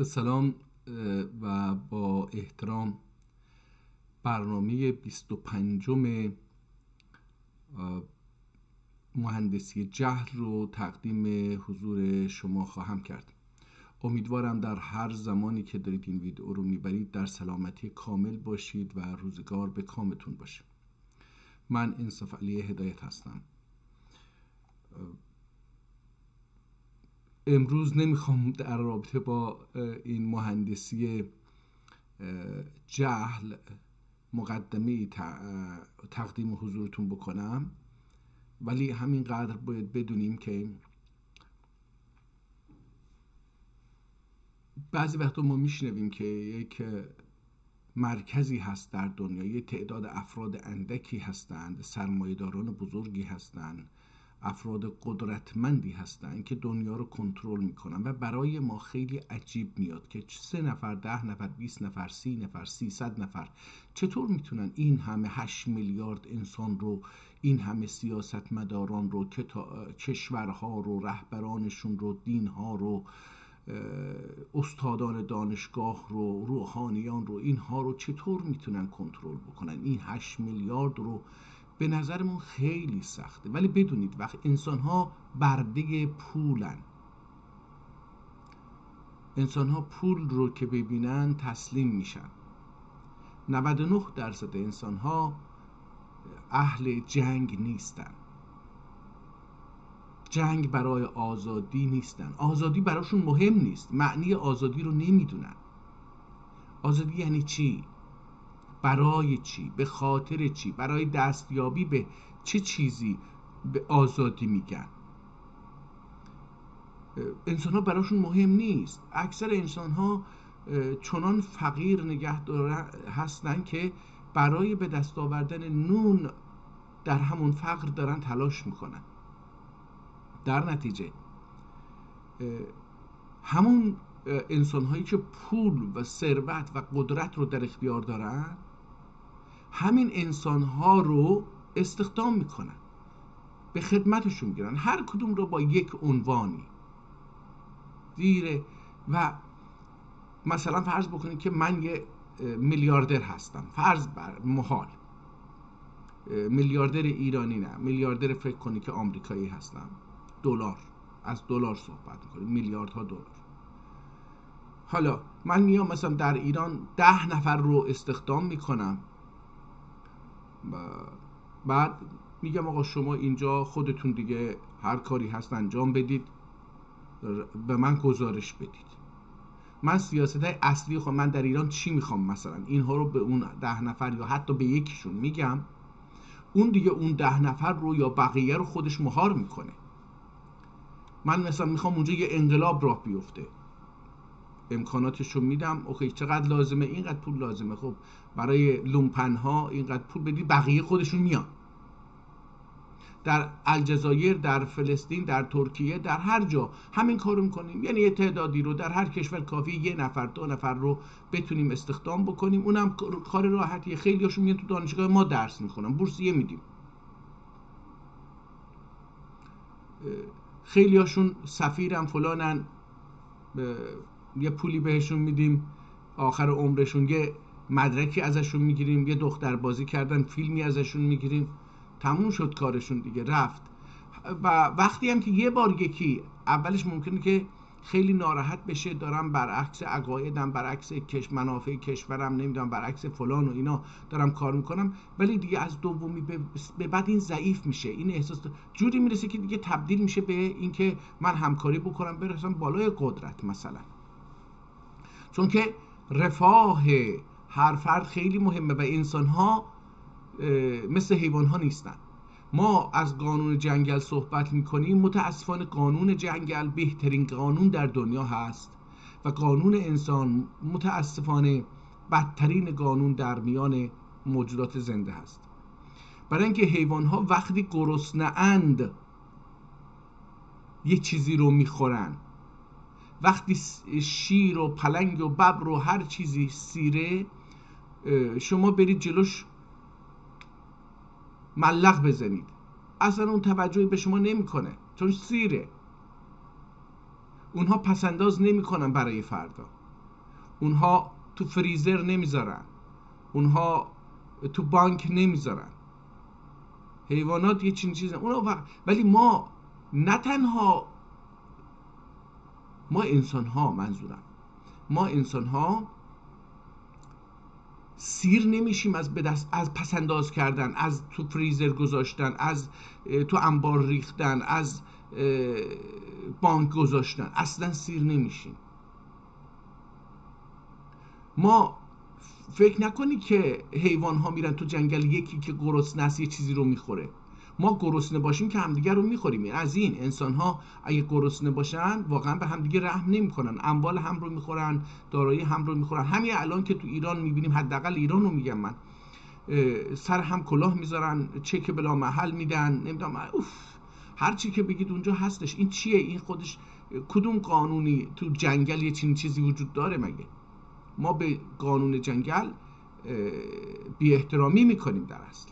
سلام و با احترام برنامه 25م مهندسی جهل رو تقدیم حضور شما خواهم کرد. امیدوارم در هر زمانی که دارید این ویدئو رو میبرید در سلامتی کامل باشید و روزگار به کامتون باشه. من انصاف علی هدایت هستم. امروز نمیخوام در رابطه با این مهندسی جهل مقدمه تقدیم حضورتون بکنم، ولی همینقدر باید بدونیم که بعضی وقتا ما میشنویم که یک مرکزی هست در دنیا، یک تعداد افراد اندکی هستند، سرمایه‌داران بزرگی هستند، افراد قدرتمندی هستند که دنیا رو کنترل میکنن و برای ما خیلی عجیب میاد که 3 نفر، 10 نفر، 20 نفر، 30 نفر، 300 نفر چطور میتونن این همه 8 میلیارد انسان رو، این همه سیاستمداران رو، کشورها رو، رهبرانشون رو، دینها رو، استادان دانشگاه رو، روحانیان رو، اینها رو چطور میتونن کنترل بکنن؟ این 8 میلیارد رو به نظرمون خیلی سخته، ولی بدونید وقت انسان ها برده پولن، انسان ها پول رو که ببینن تسلیم میشن. 99% انسان ها اهل جنگ نیستن، جنگ برای آزادی نیستن، آزادی براشون مهم نیست، معنی آزادی رو نمیدونن. آزادی یعنی چی؟ برای چی؟ به خاطر چی؟ برای دستیابی به چه چیزی به آزادی میگن؟ انسان ها براشون مهم نیست. اکثر انسان ها چنان فقیر نگه داره هستن که برای به دست آوردن نون در همون فقر دارن تلاش میکنن. در نتیجه همون انسان هایی که پول و ثروت و قدرت رو در اختیار دارن، همین انسان ها رو استخدام میکنن، به خدمتشون میگیرن، هر کدوم رو با یک عنوانی و مثلا فرض بکنید که من یه میلیاردر هستم، فرض بر محال، میلیاردر ایرانی نه، میلیاردر فکر کنید که آمریکایی هستم، دلار، از دلار صحبت میکنیم، میلیاردها دلار. حالا من میام مثلا در ایران 10 نفر رو استخدام میکنم، بعد میگم آقا شما اینجا خودتون دیگه هر کاری هست انجام بدید، به من گزارش بدید. من سیاست های اصلی خود من در ایران چی میخوام، مثلا اینها رو به اون 10 نفر یا حتی به یکیشون میگم، اون دیگه اون 10 نفر رو یا بقیه رو خودش مهار میکنه. من مثلا میخوام اونجا یه انقلاب راه بیفته، امکاناتش رو میدم، اوکی چقدر لازمه؟ اینقدر پول لازمه، خب برای لومپن ها اینقدر پول بدید، بقیه خودشون میان. در الجزایر، در فلسطین، در ترکیه، در هر جا همین کارو میکنیم، یعنی یه تعدادی رو در هر کشور کافی 1 نفر 2 نفر رو بتونیم استخدام بکنیم، اونم کار راحتیه. خیلی هاشون میان تو دانشگاه ما درس میخونن، بورسیه میدیم، خیلی هاشون سفیرن فلانن، یه پولی بهشون میدیم، آخر عمرشون یه مدرکی ازشون میگیریم، یه دختر بازی کردن فیلمی ازشون میگیریم، تموم شد کارشون دیگه، رفت. و وقتی هم که یه بار یکی اولش ممکنه که خیلی ناراحت بشه، دارم برعکس عقایدم، برعکس منافع کشورم، نمیدونم برعکس فلان و اینا دارم کار میکنم، ولی دیگه از دومی به بعد این ضعیف میشه، این احساس جوری میرسه که دیگه تبدیل میشه به اینکه من همکاری بکنم برسم بالای قدرت مثلا. چون که رفاه هر فرد خیلی مهمه و انسان ها مثل حیوان ها نیستن. ما از قانون جنگل صحبت میکنیم، متاسفانه قانون جنگل بهترین قانون در دنیا هست و قانون انسان متاسفانه بدترین قانون در میان موجودات زنده هست. برای اینکه حیوان ها وقتی گرسنه اند یه چیزی رو میخورن، وقتی شیر و پلنگ و ببر و هر چیزی سیره، شما برید جلوش ملق بزنید، اصلا اون توجهی به شما نمیکنه، چون سیره. اونها پسنداز نمیکنن برای فردا. اونها تو فریزر نمیذارن، اونها تو بانک نمیذارن. حیوانات یه چیزه ولی ما نه تنها ما انسان ها، منظورم ما انسان ها سیر نمیشیم از به دست از پس انداز کردن، از تو فریزر گذاشتن، از تو انبار ریختن، از بانک گذاشتن. اصلا سیر نمیشیم. ما فکر نکنی که حیوان ها میرن تو جنگل، یکی که گرسنه است یه چیزی رو میخوره. ما گرسنه باشیم که همدیگه رو میخوریم. از این انسان ها اگه گرسنه باشن واقعا به همدیگه رحم نمیکنن، اموال هم رو میخورن، دارایی هم رو میخورن. همین الان که تو ایران میبینیم، حداقل ایران رو میگم من، سر هم کلاه میذارن، چک بلا محل میدن، نمیدونم هر چی که بگید اونجا هستش. این چیه؟ این خودش کدوم قانونی تو جنگل یه چیزی وجود داره مگه؟ ما به قانون جنگل بی احترامی میکنیم در اصل.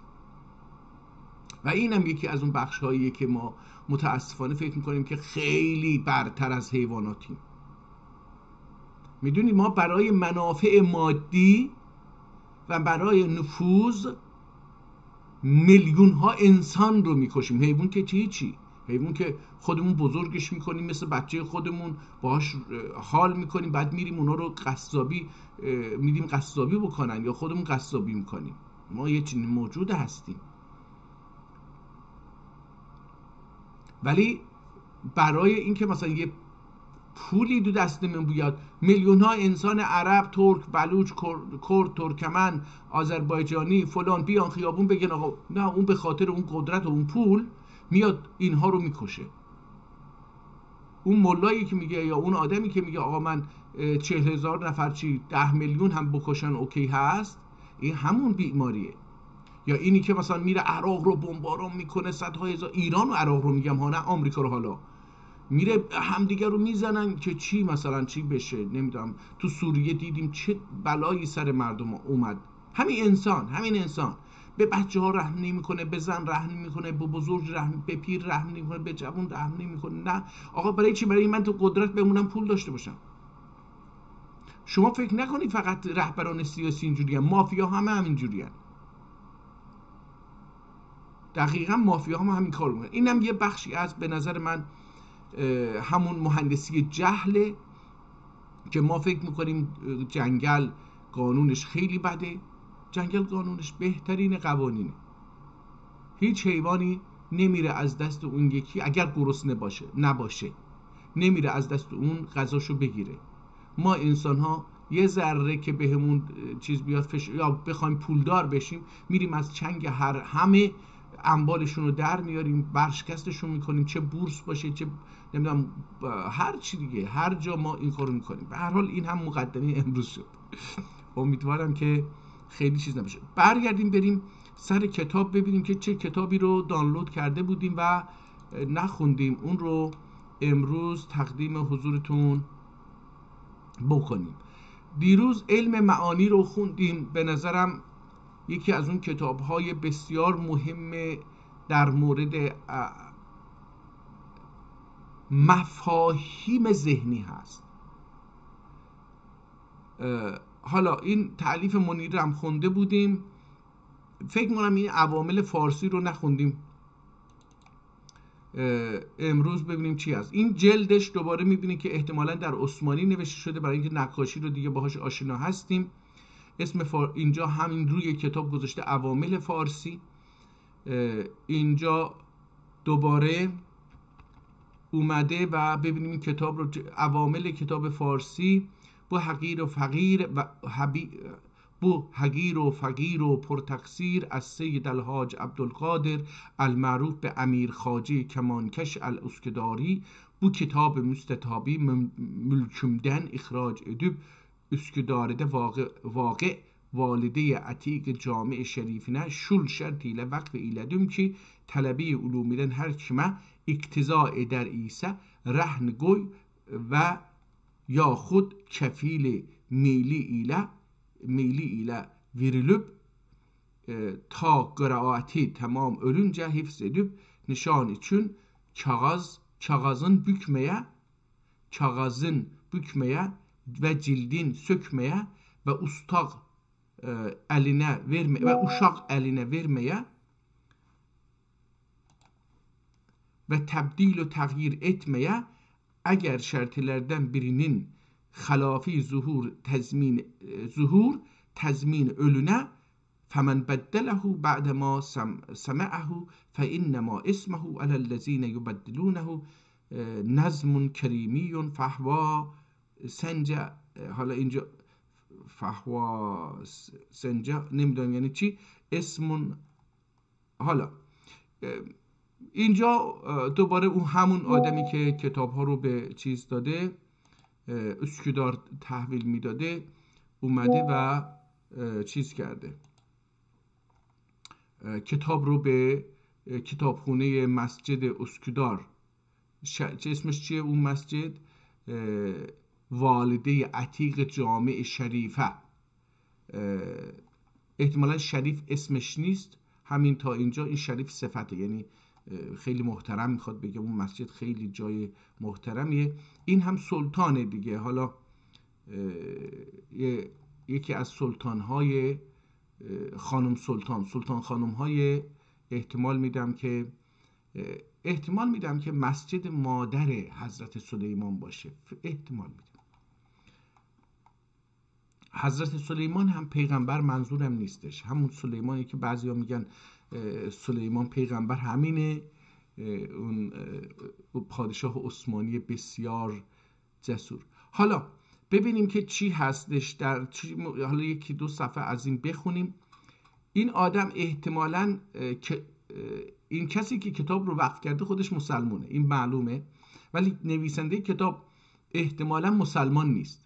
و این هم یکی از اون بخش هاییه که ما متاسفانه فکر میکنیم که خیلی برتر از حیواناتیم. میدونی ما برای منافع مادی و برای نفوذ میلیون ها انسان رو میکشیم. حیوان که چی؟ حیوان که خودمون بزرگش میکنیم، مثل بچه خودمون باهاش حال میکنیم، بعد میریم اونا رو قصابی میدیم قصابی بکنن یا خودمون قصابی میکنیم. ما یه چنین موجود هستیم. ولی برای اینکه مثلا یه پولی دو دستمون بیاد، میلیون ها انسان عرب، ترک، بلوچ، کرد، ترکمن، آذربایجانی فلان بیان خیابون بگن آقا نه، اون به خاطر اون قدرت و اون پول میاد اینها رو میکشه. اون ملایی که میگه یا اون آدمی که میگه آقا من 40,000 نفر 10 میلیون هم بکشن اوکی هست، این همون بیماریه. یا اینی که مثلا میره عراق رو بمباران میکنه، صدها هزار، ایران و عراق رو میگم ها، نه آمریکا رو، حالا میره همدیگه رو میزنن که چی مثلا چی بشه. نمیدونم تو سوریه دیدیم چه بلایی سر مردم اومد. همین انسان به بچه ها رحم نمیکنه، به زن رحم نمیکنه، به بزرگ رحم، به پیر رحم نمیکنه، به جوان رحم نمیکنه. نه آقا برای چی؟ برای من تو قدرت بمونم، پول داشته باشم. شما فکر نکنید فقط رهبران سیاسی اینجوریان، مافیا همه همینجوریان. دقیقاً مافیا هم همین کار میکنن. اینم یه بخشی از به نظر من همون مهندسی جهله که ما فکر میکنیم جنگل قانونش خیلی بده. جنگل قانونش بهترین قوانینه. هیچ حیوانی نمیره از دست اون یکی، اگر گرسنه نباشه نمیره از دست اون غذاشو بگیره. ما انسان ها یه ذره که بهمون چیز بیاد یا بخوایم پولدار بشیم، میریم از چنگ همه اموالشون رو در میاریم، برشکستشون میکنیم، چه بورس باشه چه نمیدونم هر چی دیگه، هر جا ما این کارو میکنیم. به هر حال این هم مقدمه امروز شد. امیدوارم که خیلی چیز نباشه. برگردیم بریم سر کتاب، ببینیم که چه کتابی رو دانلود کرده بودیم و نخوندیم، اون رو امروز تقدیم حضورتون بکنیم. دیروز علم معانی رو خوندیم. به نظرم یکی از اون کتاب‌های بسیار مهم در مورد مفاهیم ذهنی هست. حالا این تألیف منیر هم خونده بودیم. فکر می‌کنم این عوامل فارسی رو نخوندیم. امروز ببینیم چی هست. این جلدش دوباره می‌بینید که احتمالاً در عثمانی نوشته شده، برای اینکه نقاشی رو دیگه باهاش آشنا هستیم. اسم اینجا همین روی کتاب گذاشته عوامل فارسی. اینجا دوباره اومده و ببینیم این کتاب رو، عوامل کتاب فارسی، بو حقیر و فقیر و پرتقصیر از سید الحاج عبدالقادر المعروف به امیر خواجه کمانکش الاسکداری، بو کتاب مستطابی ملکمدن اخراج ادب اسکدارده واقع والده عتیق جامع شریفینه شل شرطی لوقف ایلدم که طلبی علومیدن هر کمه اقتضاء در ایسه رهن گوی و یا خود کفیل میلی ایله ویرلوب تا قرائتی tamam ölünce hifz edip nişan için kağızın bükmeye və cildin sökməyə və uşaq əlinə verməyə və təbdil və təğyir etməyə əgər şərtilərdən birinin xəlafi zuhur təzmin ölünə فَمَنْ بَدَّلَهُ بَعْدَمَا سَمَعَهُ فَإِنَّمَا اسْمَهُ عَلَى الَّذِينَ يُبَدِّلُونَهُ نَظْمٌ کریمی فَهْوَ سَنْجَ. حالا اینجا فَهْوَ سَنْجَ نمیدونم یعنی چی. اسمون حالا اینجا دوباره اون همون آدمی که کتاب ها رو به چیز داده، اسکودار تحویل میداده، اومده و چیز کرده، کتاب رو به کتابخونه مسجد اسکودار، چه اسمش چیه اون مسجد؟ والده عتیق جامع شریفه. احتمالا شریف اسمش نیست، همین تا اینجا این شریف صفته، یعنی خیلی محترم میخواد بگه اون مسجد خیلی جای محترمیه. این هم سلطانه دیگه. حالا یکی از سلطانهای خانم سلطان خانم های احتمال میدم که مسجد مادر حضرت سلیمان باشه. احتمال میدم حضرت سلیمان هم پیغمبر منظورم نیستش، همون سلیمانی که بعضیا میگن سلیمان پیغمبر همینه، اون پادشاه عثمانی بسیار جسور. حالا ببینیم که چی هستش حالا یکی دو صفحه از این بخونیم. این آدم احتمالاً این کسی که کتاب رو وقف کرده خودش مسلمونه، این معلومه، ولی نویسنده کتاب احتمالاً مسلمان نیست.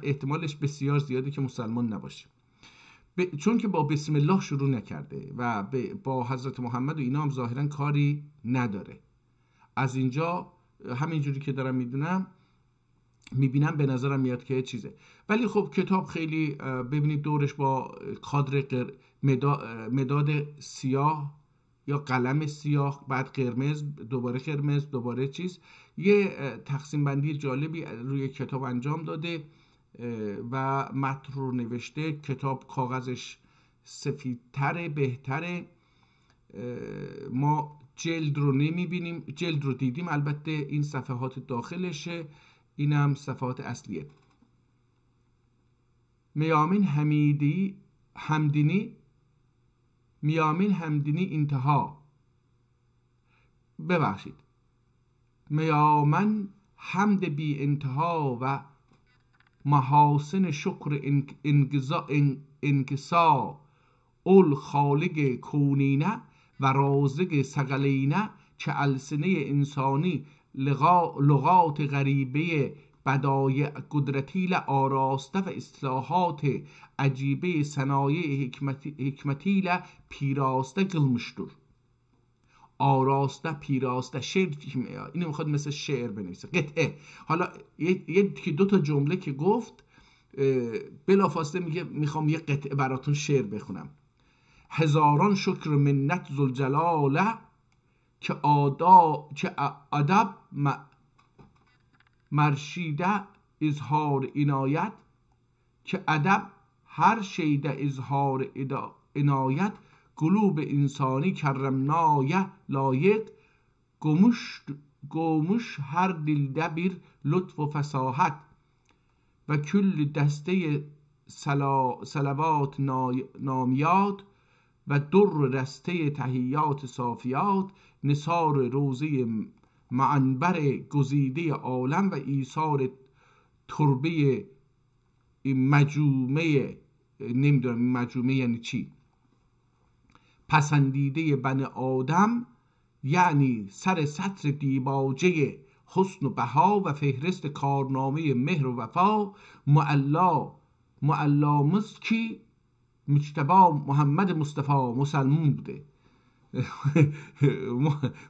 احتمالش بسیار زیاده که مسلمان نباشه، چون که با بسم الله شروع نکرده و با حضرت محمد و اینا هم ظاهراً کاری نداره. از اینجا همینجوری که دارم میبینم به نظرم میاد که چیزه. ولی خب کتاب خیلی ببینید دورش با کادر مداد سیاه یا قلم سیاه، بعد قرمز، دوباره چیز، یه تقسیم بندی جالبی روی کتاب انجام داده و متن رو نوشته. کتاب کاغذش سفیدتره، بهتره. ما جلد رو نمیبینیم، جلد رو دیدیم البته، این صفحات داخلشه، این هم صفحات اصلیه. میامین همدینی انتها، ببخشید، میامن حمد بی انتها و محاسن شکر انکسا اول خالق کونینه و رازق ثقلینه که السنه انسانی لغات غریبه بدایع قدرتی آراسته و اصلاحات عجیبه صنایع حکمتی پیراسته قلمشتر. آراسته، پیراسته، شعر اینو میخواد مثل شعر بنویسه، قطعه. حالا یکی دو تا جمله که گفت بلافاصله میگه میخوام یه قطعه براتون شعر بخونم. هزاران شکر منت ذوالجلاله که ادب مرشیده اظهار عنایت، که ادب هر شیده اظهار عنایت، قلوب انسانی کرمنای لایق، گمش هر دلده بر لطف و فصاحت، و کل دسته صلوات نامیات و در رسته تحیات صافیات، نثار روزه معنبر گزیده عالم و ایثار تربه مجومه، نمیدونم مجومه یعنی چی، پسندیده بن آدم، یعنی سر سطر دیباجه حسن و بها و فهرست کارنامه مهر و وفا، معلامız کی مجتبی محمد مصطفی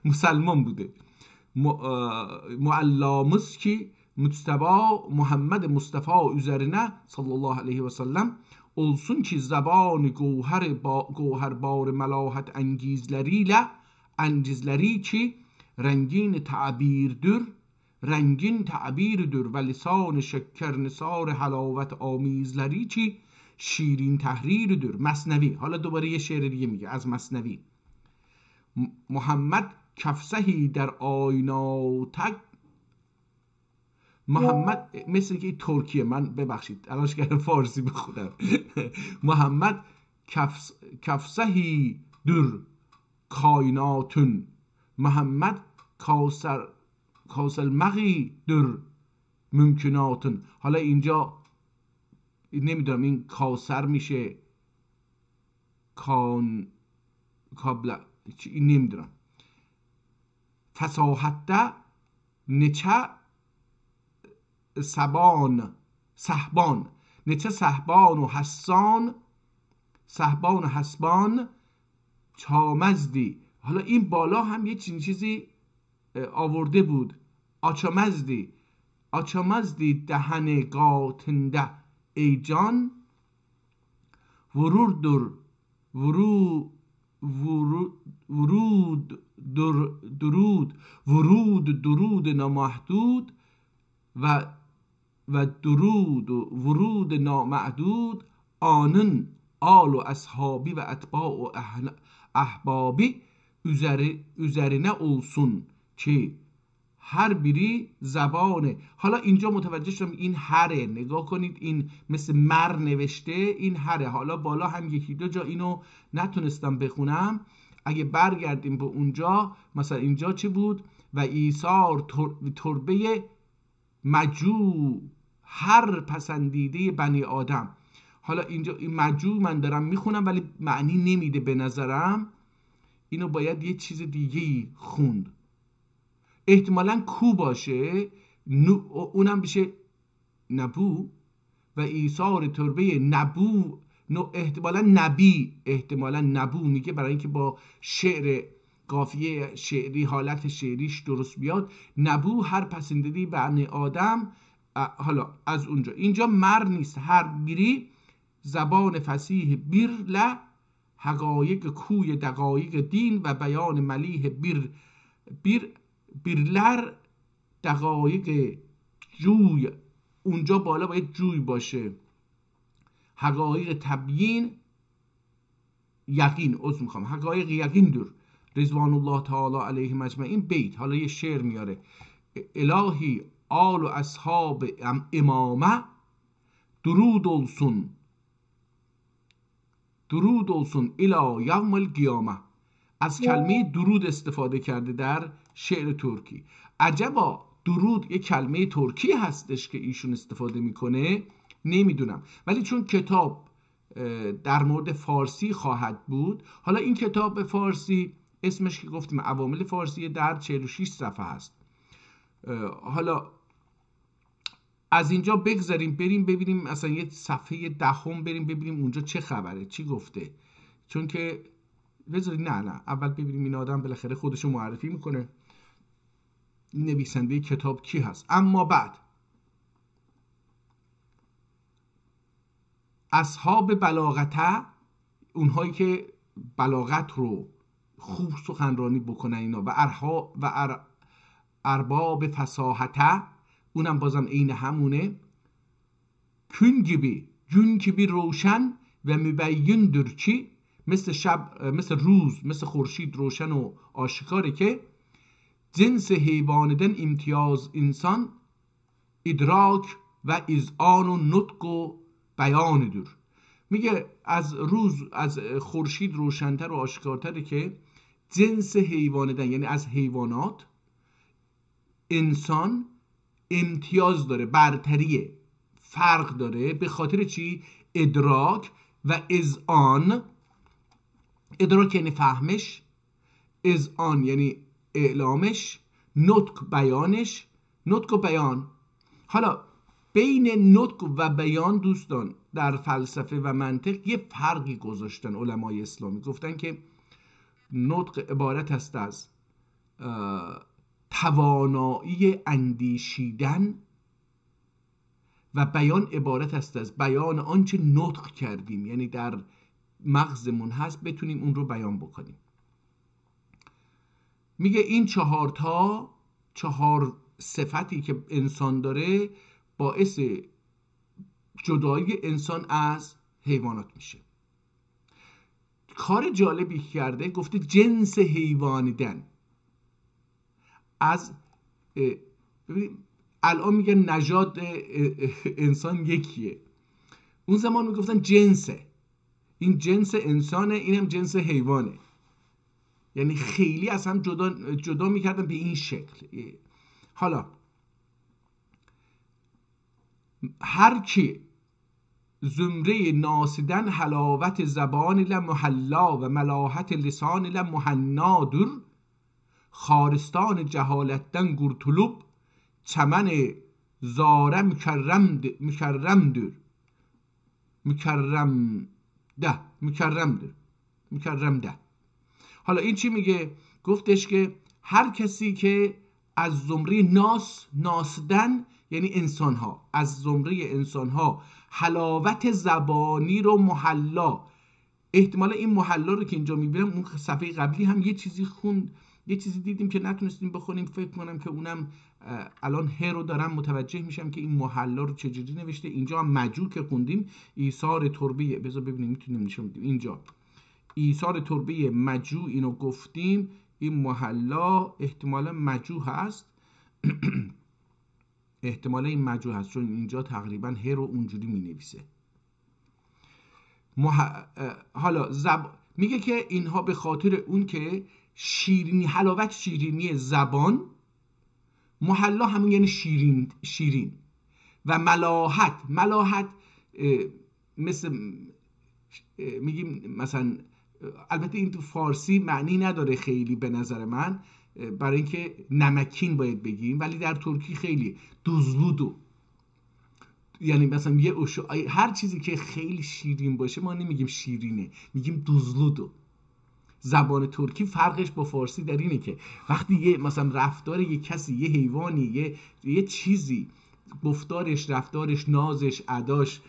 مسلمان بوده. Muallamız ki Mustafa Muhammed Mustafa üzerine sallallahu aleyhi ve sellem olsun ki zaban gevherbar melahat angizleriyle ki rengin tabirdir رنگین تعبیر در و لسان شکر نثار حلاوت آمیزلری چی شیرین تحریر در. مثنوی، حالا دوباره یه شعر دیگه میگه از مثنوی. محمد کفسهی در آیناتک، محمد مثل که ترکیه، من ببخشید تلاش کردم فارسی بخونم. محمد کفسهی در کائناتن، محمد کاسل مغی در ممکناتن. حالا اینجا نمیدونم این کاسر میشه کابل، این نمیدونم. فصاحت نچه صحبان نچه صحبان و حسان، صحبان و حسبان چامزدی. حالا این بالا هم یه چیزی آورده بود، آچامزدی دهن گاتنده ای جان، ورود در درود نامحدود و درود و ورود نامعدود، آنن آل و اصحابی و اتباع و احبابی üzerine olsun که هر بری زبانه. حالا اینجا متوجه شدم این هره، نگاه کنید این مثل مر نوشته، این هره. حالا بالا هم یکی دو جا اینو نتونستم بخونم، اگه برگردیم به اونجا مثلا اینجا چی بود؟ و ایثار تربه مجو هر پسندیده بنی آدم. حالا اینجا این مجو من دارم میخونم ولی معنی نمیده به نظرم، اینو باید یه چیز دیگه خوند، احتمالاً کو باشه، اونم بشه نبو. و ایثار تربه نبو، احتمالاً نبو میگه برای اینکه با شعر قافیه شعری حالت شعریش درست بیاد. نبو هر پسندیدی بنی آدم. حالا از اونجا اینجا مر نیست، هر بیری زبان فصیح بیر ل حقایق کوی دقایق دین و بیان ملیح بیرلر دقایق جوی. اونجا بالا باید جوی باشه. حقایق تبیین یقین، حقایق یقین در رضوان الله تعالی علیهم اجمعین. بیت حالا یه شعر میاره: الهی آل و اصحاب امامه درود olsun الی یوم القیامه. از کلمه درود استفاده کرده در شعر ترکی. عجبا درود یک کلمه ترکی هستش که ایشون استفاده میکنه، نمیدونم. ولی چون کتاب در مورد فارسی خواهد بود، حالا این کتاب فارسی اسمش که گفتیم عوامل فارسی در 46 صفحه هست. حالا از اینجا بگذاریم بریم ببینیم مثلا یه صفحه دهم بریم ببینیم اونجا چه خبره، چی گفته. چون که بذارید نه اول ببینیم این آدم بالاخره خودشو معرفی میکنه، نویسنده کتاب کی هست. اما بعد اصحاب بلاغته، اونهایی که بلاغت رو خوب سخنرانی بکنن اینا، و ارباب فصاحته، اونم بازم عین همونه. کن gibi روشن و مبین در چی، مثل شب، مثل روز، مثل خورشید روشن و آشکاره که جنس حیوانیدن امتیاز انسان ادراک و اذعان و نطق و بیان دور. میگه از روز، از خورشید روشنتر و آشکارتره که جنس حیوانیدن، یعنی از حیوانات انسان امتیاز داره، برتریه، فرق داره. به خاطر چی؟ ادراک و اذعان. ادراک یعنی فهمش، اذعان یعنی اعلامش، نطق بیانش. نطق و بیان، حالا بین نطق و بیان دوستان در فلسفه و منطق یه فرقی گذاشتن علمای اسلامی. گفتن که نطق عبارت است از توانایی اندیشیدن و بیان عبارت است از بیان آنچه نطق کردیم، یعنی در مغزمون هست بتونیم اون رو بیان بکنیم. میگه این چهار صفتی که انسان داره باعث جدایی انسان از حیوانات میشه. کار جالبی کرده، گفته جنس حیوانیدن. از الان میگن نژاد انسان یکیه، اون زمان میگفتن جنسه، این جنس انسانه، اینم جنس حیوانه. یعنی خیلی از هم جدا میکردن به این شکل. حالا هر کی زمره ناسیدن حلاوت زبان لمحلا و ملاحت لسان لمحنادر، خارستان جهالتن گرتلوب چمن زاره مکرم ده. حالا این چی میگه؟ گفتش که هر کسی که از زمره ناسدن، یعنی انسان ها، از زمره انسان ها حلاوت زبانی رو محلا، احتمالا این محلا رو که اینجا میبینم، اون صفحه قبلی هم یه چیزی خوند، یه چیزی دیدیم که نتونستیم بخونیم، فکر کنم که اونم الان ه رو دارم متوجه میشم که این محلا رو چجوری نوشته. اینجا هم مجو که خوندیم، ایثار تربیه، بذار ببینیم میتونیم نشون بدیم. اینجا ایثار تربیه مجو اینو گفتیم، این محلا احتمالا مجو هست احتمالا این مجو هست، چون اینجا تقریبا ه رو اونجوری می نویسه. حالا میگه که اینها به خاطر اون که شیرینی، حلاوت شیرینی زبان، محلا همون یعنی شیرین و ملاحت مثل میگیم مثلا، البته این تو فارسی معنی نداره خیلی به نظر من، برای اینکه نمکین باید بگیم، ولی در ترکی خیلی دوزلودو، یعنی مثلا یه هر چیزی که خیلی شیرین باشه ما نمیگیم شیرینه، میگیم دوزلودو. زبان ترکی فرقش با فارسی در اینه که وقتی یه مثلا رفتار یه کسی، یه حیوانی، یه چیزی، گفتارش، رفتارش، نازش، اداش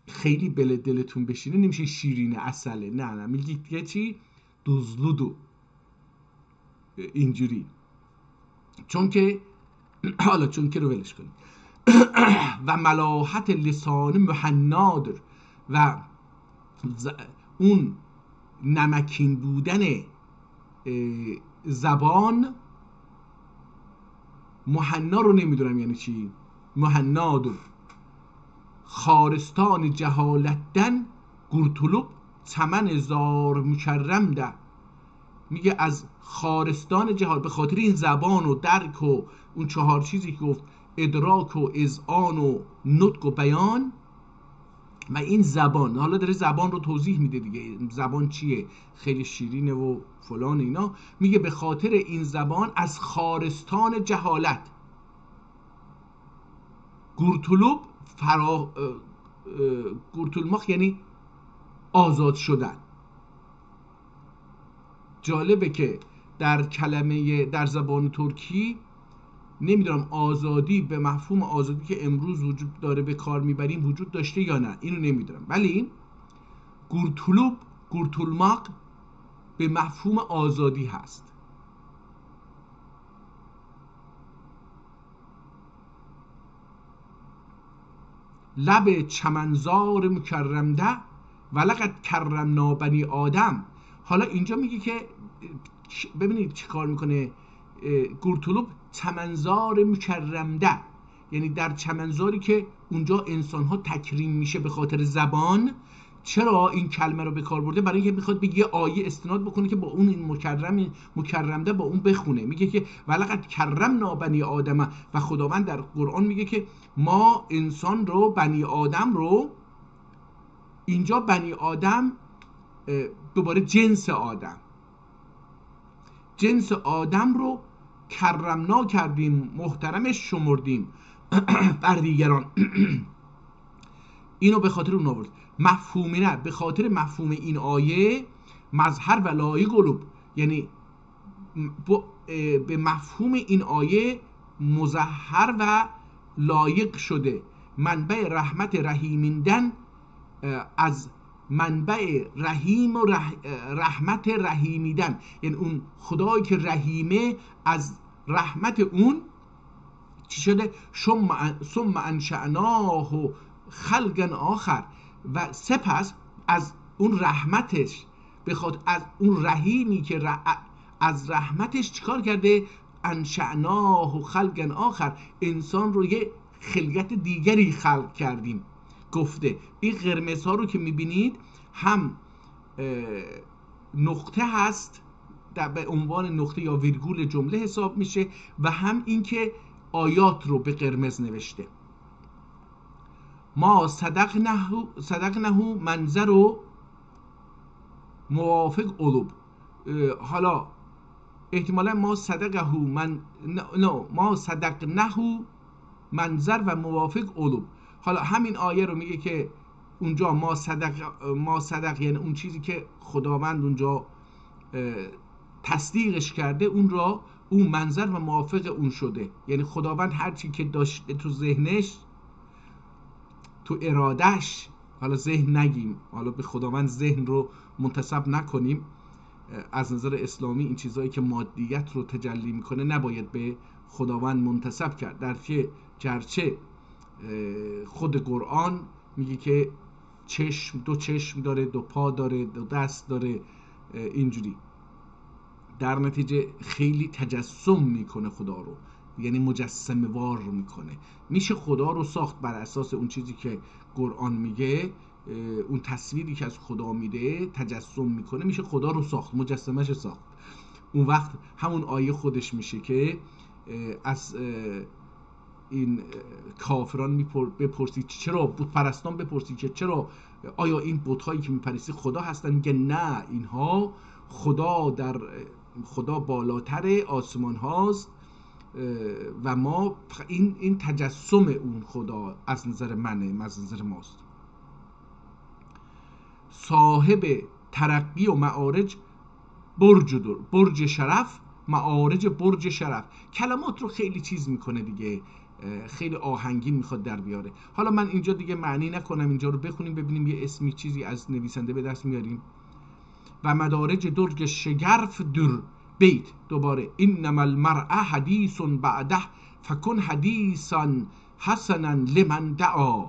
خیلی دلتون بشینه، نمیشه شیرینه، اصله، نه میگید که چی؟ دوزلودو، اینجوری. چون که رو ولش کنید. و ملاحت لسان محنادر، و اون نمکین بودن زبان، محنا رو نمیدونم یعنی چی، محنادر، خارستان جهالتن گرتلوب چمن زار مکرم ده. میگه از خارستان جهال، به خاطر این زبان و درک و اون 4 چیزی که گفت، ادراک و اذعان و نطق و بیان، و این زبان، حالا داره زبان رو توضیح میده دیگه، زبان چیه، خیلی شیرینه و فلان اینا. میگه به خاطر این زبان از خارستان جهالت، گرتلوب گرتلماخ یعنی آزاد شدن. جالبه که در زبان ترکی نمیدونم آزادی به مفهوم آزادی که امروز وجود داره به کار میبریم وجود داشته یا نه، اینو نمیدونم، ولی گرتلماق به مفهوم آزادی هست. لب چمنزار مکرمده ولقد کرمنا بنی آدم. حالا اینجا میگه که ببینید چه کار میکنه گرتلوب، چمنزار مکرمده، یعنی در چمنزاری که اونجا انسانها تکریم میشه به خاطر زبان. چرا این کلمه رو به کار برده؟ برای اینکه میخواد به یه آیه استناد بکنه که با اون این مکرمده با اون بخونه. میگه که ولقد کرمنا بنی آدم، و خداوند در قرآن میگه که ما انسان رو، بنی آدم رو، اینجا بنی آدم دوباره جنس آدم رو کرمنا کردیم، محترمش شمردیم بر دیگران. اینو به خاطر اون آورد. مفهومی نه، به خاطر مفهوم این آیه مظهر و لایق قلوب، یعنی به مفهوم این آیه مظهر و لایق شده. منبع رحمت رحیمیدن، از منبع رحیم و رحمت رحیمیدن، یعنی اون خدایی که رحیمه از رحمت اون چی شده؟ ثم انشأناه خلقا آخر. و سپس از اون رحمتش، بخواد از اون رحیمی که از رحمتش چیکار کرده؟ انشأناه خلقا آخر، انسان رو یه خلقت دیگری خلق کردیم. گفته این قرمز ها رو که میبینید هم نقطه هست به عنوان نقطه یا ویرگول جمله حساب میشه و هم اینکه آیات رو به قرمز نوشته. ما صدقنه منظر و موافق قلوب. حالا احتمالا ما صدقنه منظر و موافق قلوب. حالا همین آیه رو میگه که اونجا ما صدق یعنی اون چیزی که خداوند اونجا تصدیقش کرده، اون را اون منظر و موافق اون شده. یعنی خداوند هر چی که داشته تو ذهنش، تو ارادش، حالا ذهن نگیم، حالا به خداوند ذهن رو منتسب نکنیم، از نظر اسلامی این چیزایی که مادیت رو تجلی میکنه نباید به خداوند منتسب کرد، در که گرچه خود قرآن میگه که دو چشم داره، دو پا داره، دو دست داره، اینجوری. در نتیجه خیلی تجسم میکنه خدا رو، یعنی مجسمه وار رو میکنه. میشه خدا رو ساخت بر اساس اون چیزی که قرآن میگه، اون تصویری که از خدا میده تجسم میکنه، میشه خدا رو ساخت، مجسمهش ساخت. اون وقت همون آیه خودش میشه که از این کافران بپرسید چرا، بت پرستان بپرسید که چرا، آیا این بت هایی که میپرسید خدا هستن؟ میگه نه، اینها خدا بالاتر آسمان هاست و ما این تجسم اون خدا از نظر منه، از نظر ماست. صاحب ترقی و معارج برج شرف، معارج برج شرف. کلمات رو خیلی چیز میکنه دیگه، خیلی آهنگین میخواد در بیاره. حالا من اینجا دیگه معنی نکنم، اینجا رو بخونیم ببینیم یه اسمی چیزی از نویسنده به دست میاریم. و مدارج درج شگرف در بیت، دوباره انما المرء حدیث بعده فکن حدیثا حسنا لمن دعا.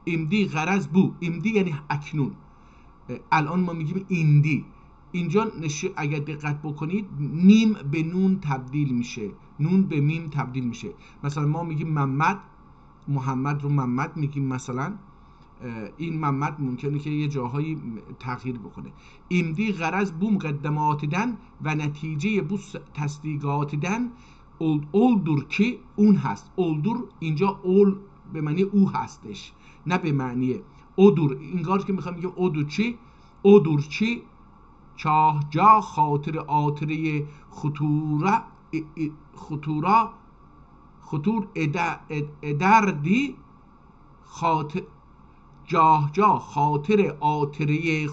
امدی غرض بو، امدی یعنی اکنون، الان ما میگیم ایندی. اینجا اگر دقت بکنید میم به نون تبدیل میشه، نون به میم تبدیل میشه. مثلا ما میگیم محمد رو محمد میگیم، مثلا این محمد ممکنه که یه جاهایی تغییر بکنه. امدی غرض بو مقدمات دن و نتیجه بو تصدیقات دن اولدور که اون هست. اولدور اینجا اول به معنی او هستش، نه به معنی اودور. اینگار که میخوام بگم اودور چی چاه جا خاطر آتره خطور ادردی خاطر جاه خاطر آتره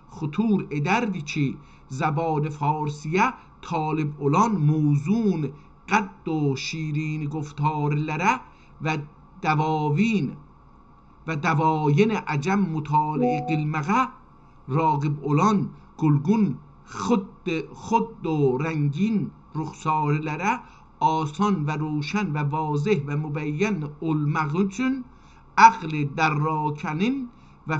خطور ادردی چی زبان فارسیه طالب اولان موزون قد و شیرین گفتار لره و دواین عجم مطالعه قلمقه راقب اولان گلگون خود و رنگین رخسار لره آسان و روشن و واضح و مبین المغچون عقل دراکنین و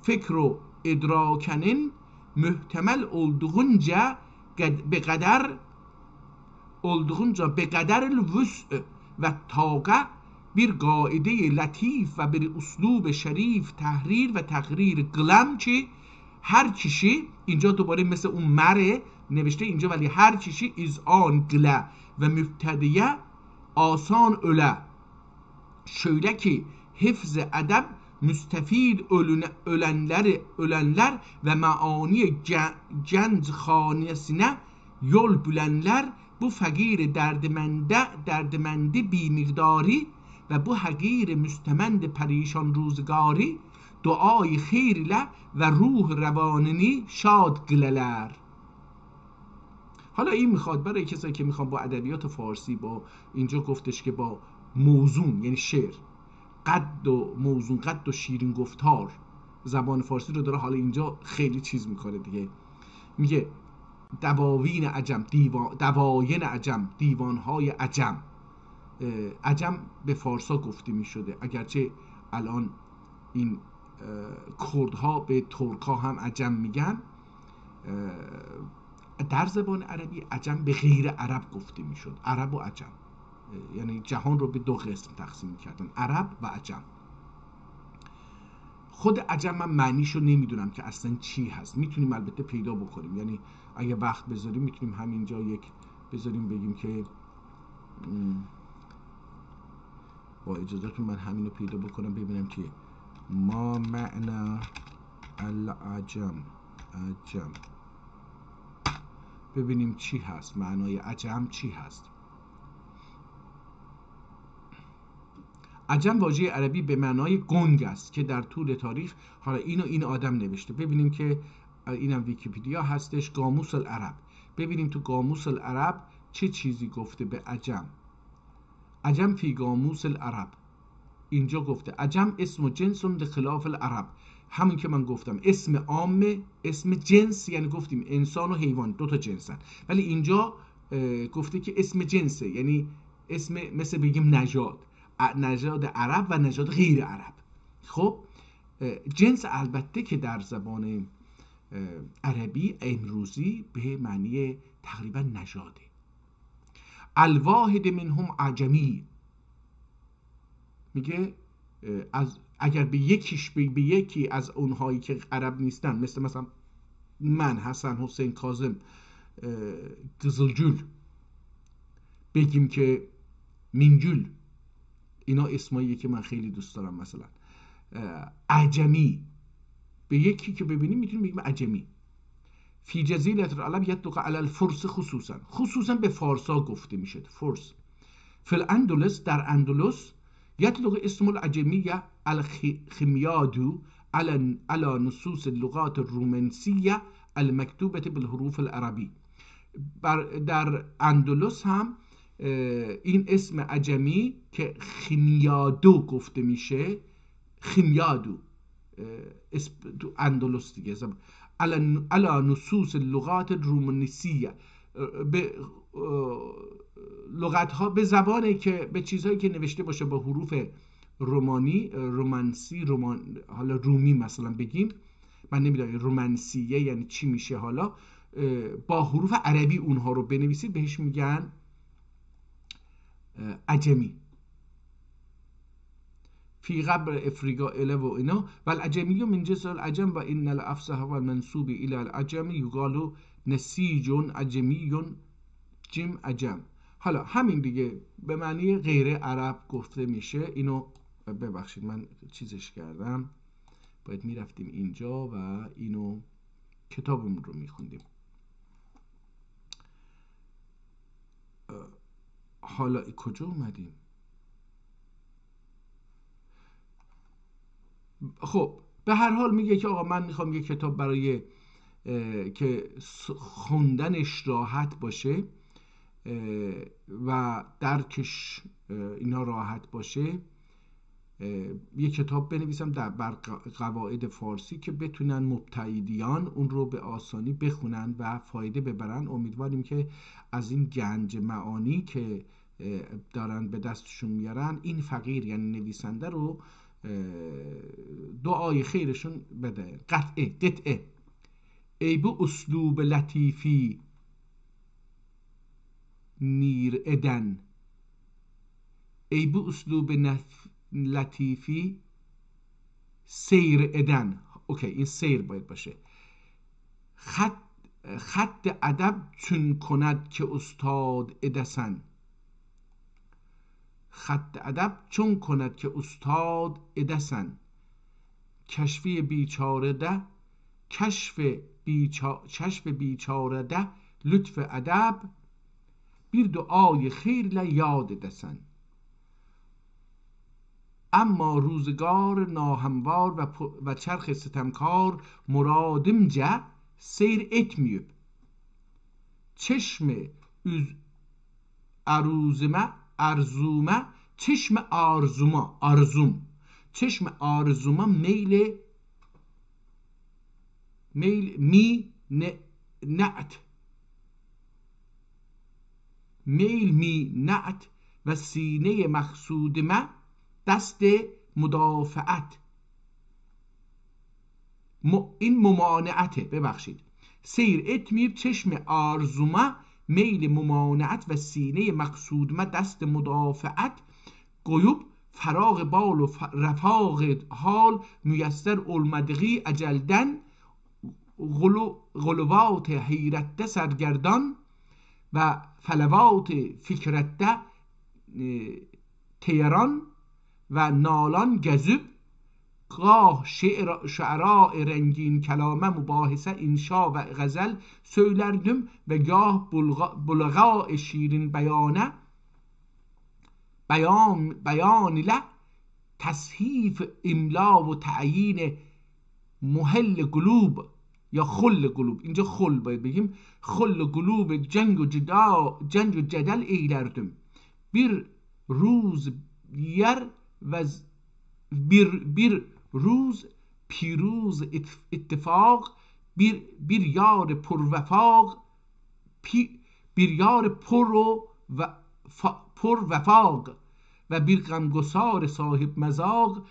فکر و ادراکنین محتمل اولدغنجا به قدر الوسع و طاقه bir قاعده لطیف و bir اسلوب شریف تحریر و تقریر قلم چی هر کشی. اینجا دوباره مثل اون مره نوشته اینجا، ولی هر کشی از آن قله و مبتدیه آسان öle. Şöyle ki hifz edeb müstefid ölenler ve maani cenz-hanesine yol bülenler bu fakir derdmende bi miqdari ve bu hakir müstemend perişan روزگاری دعای خیر ile و روح روانینی شاد گللر. حالا این میخواد برای کسایی که میخوان با ادبیات فارسی، با اینجا گفتش که با موزون یعنی شعر، قد و موزون، قد و شیرین گفتار، زبان فارسی رو داره حالا اینجا خیلی چیز میکنه دیگه. میگه دواوین عجم، دواین عجم، دیوانهای عجم. عجم به فارسا گفته می شده، اگرچه الان این کردها به ترکا هم عجم میگن. در زبان عربی عجم به غیر عرب گفته می شد، عرب و عجم، یعنی جهان رو به دو قسم تقسیم کردن، عرب و عجم. خود عجم من معنیشو نمیدونم که اصلا چی هست، میتونیم البته پیدا بکنیم، یعنی اگه وقت بذاریم میتونیم همینجا یک بذاریم بگیم که با اجازهتون من همینو پیدا بکنم ببینم که ما معنی العجم، عجم، ببینیم چی هست، معنای عجم چی هست. عجم واژه عربی به معنای گنگ است که در طول تاریخ، حالا اینو این آدم نوشته، ببینیم که اینم ویکی‌پدیا هستش، قاموس العرب، ببینیم تو قاموس العرب چه چیزی گفته به عجم. عجم فی قاموس العرب، اینجا گفته عجم اسم و جنس لخلاف العرب، همین که من گفتم اسم عامه، اسم جنس، یعنی گفتیم انسان و حیوان دو تا جنسن، ولی اینجا گفته که اسم جنسه، یعنی اسم مثل بگیم نژاد عرب و نژاد غیر عرب. خب جنس البته که در زبان عربی امروزی به معنی تقریبا نژاده. الواحد منهم عجمی، میگه اگر به یکی از اونهایی که عرب نیستن، مثلا من حسن حسین کاظم قزلجل بگیم که منجل، اینا اسماییه که من خیلی دوست دارم، مثلا عجمی، به یکی که ببینیم میتونیم بگیم عجمی. فی جزیره العرب یطلق علی الفرس، خصوصا به فارسا گفته میشه فرس. فی الاندلس، در اندلس، یطلق اسم العجمی الخمیاد علی نصوص اللغات الرومانسیه المکتوبه بالحروف العربی. در اندلس هم این اسم عجمی که خمیادو گفته میشه، خمیادو اسم تو اندلس دیگه، علی نصوص اللغات الرومانسیه، به لغت ها، به زبانی که به چیزهایی که نوشته باشه با حروف رومانسی، حالا رومی مثلا بگیم، من نمیدونم رومانسیه یعنی چی میشه، حالا با حروف عربی اونها رو بنویسید بهش میگن عجمی. فی قبر افریقا اله و اینا و العجمی من جنس العجم و این الافصح و المنسوب الى العجم یقال نسیج عجمی جم عجم. حالا همین دیگه به معنی غیر عرب گفته میشه. اینو ببخشید من چیزش کردم، باید میرفتیم اینجا و اینو کتابمون رو میخوندیم. حالا کجا اومدیم؟ خب به هر حال میگه که آقا من میخوام یک کتاب برای که خوندنش راحت باشه و درکش اینا راحت باشه، یک کتاب بنویسم بر قواعد فارسی که بتونن مبتدیان اون رو به آسانی بخونن و فایده ببرن. امیدواریم که از این گنج معانی که دارن به دستشون میارن این فقیر یعنی نویسنده رو دعای خیرشون بده. قطعه ای به اسلوب لطیفی نیر ادن، ای به اسلوب لطیفی سیر ادن. اوکی، این سیر باید باشه. خط ادب چون کند که استاد ادسن، خط ادب چون کند که استاد ادسن، کشفی بیچاره ده، کشف بیچاره ده، لطف ادب bir دعای خیر یاد دسن. اما روزگار ناهموار و چرخ ستمکار مرادمce seyir etmiyor. چشم ارزومه چشم آرزوما میل می نعت میل می نعت و سینه مقصود ما دست مدافعت. این ممانعته، ببخشید. سیر اتمیر چشم آرزوما، میل ممانعت و سینه مقصود ما دست مدافعت. قیوب فراغ بال و رفاق حال، میسر المدغی اجلدن. غلوات حیرت سرگردان و فلوات فکرت تیران و نالان گزب. گاه شعراء رنگین کلامه مباحثه انشا و غزل söylerdim ve gah بلغاء شیرین بیانه بیان ile تصحیف املا و تعیین محل قلوب یا خل قلوب. اینجا خل باید بگیم، خل قلوب جنگ و جدل eylerdim. Bir روز yer و bir روز پیروز اتفاق، bir یار پروفاق، bir یار پروفاق و bir غمگسار صاحب مذاق.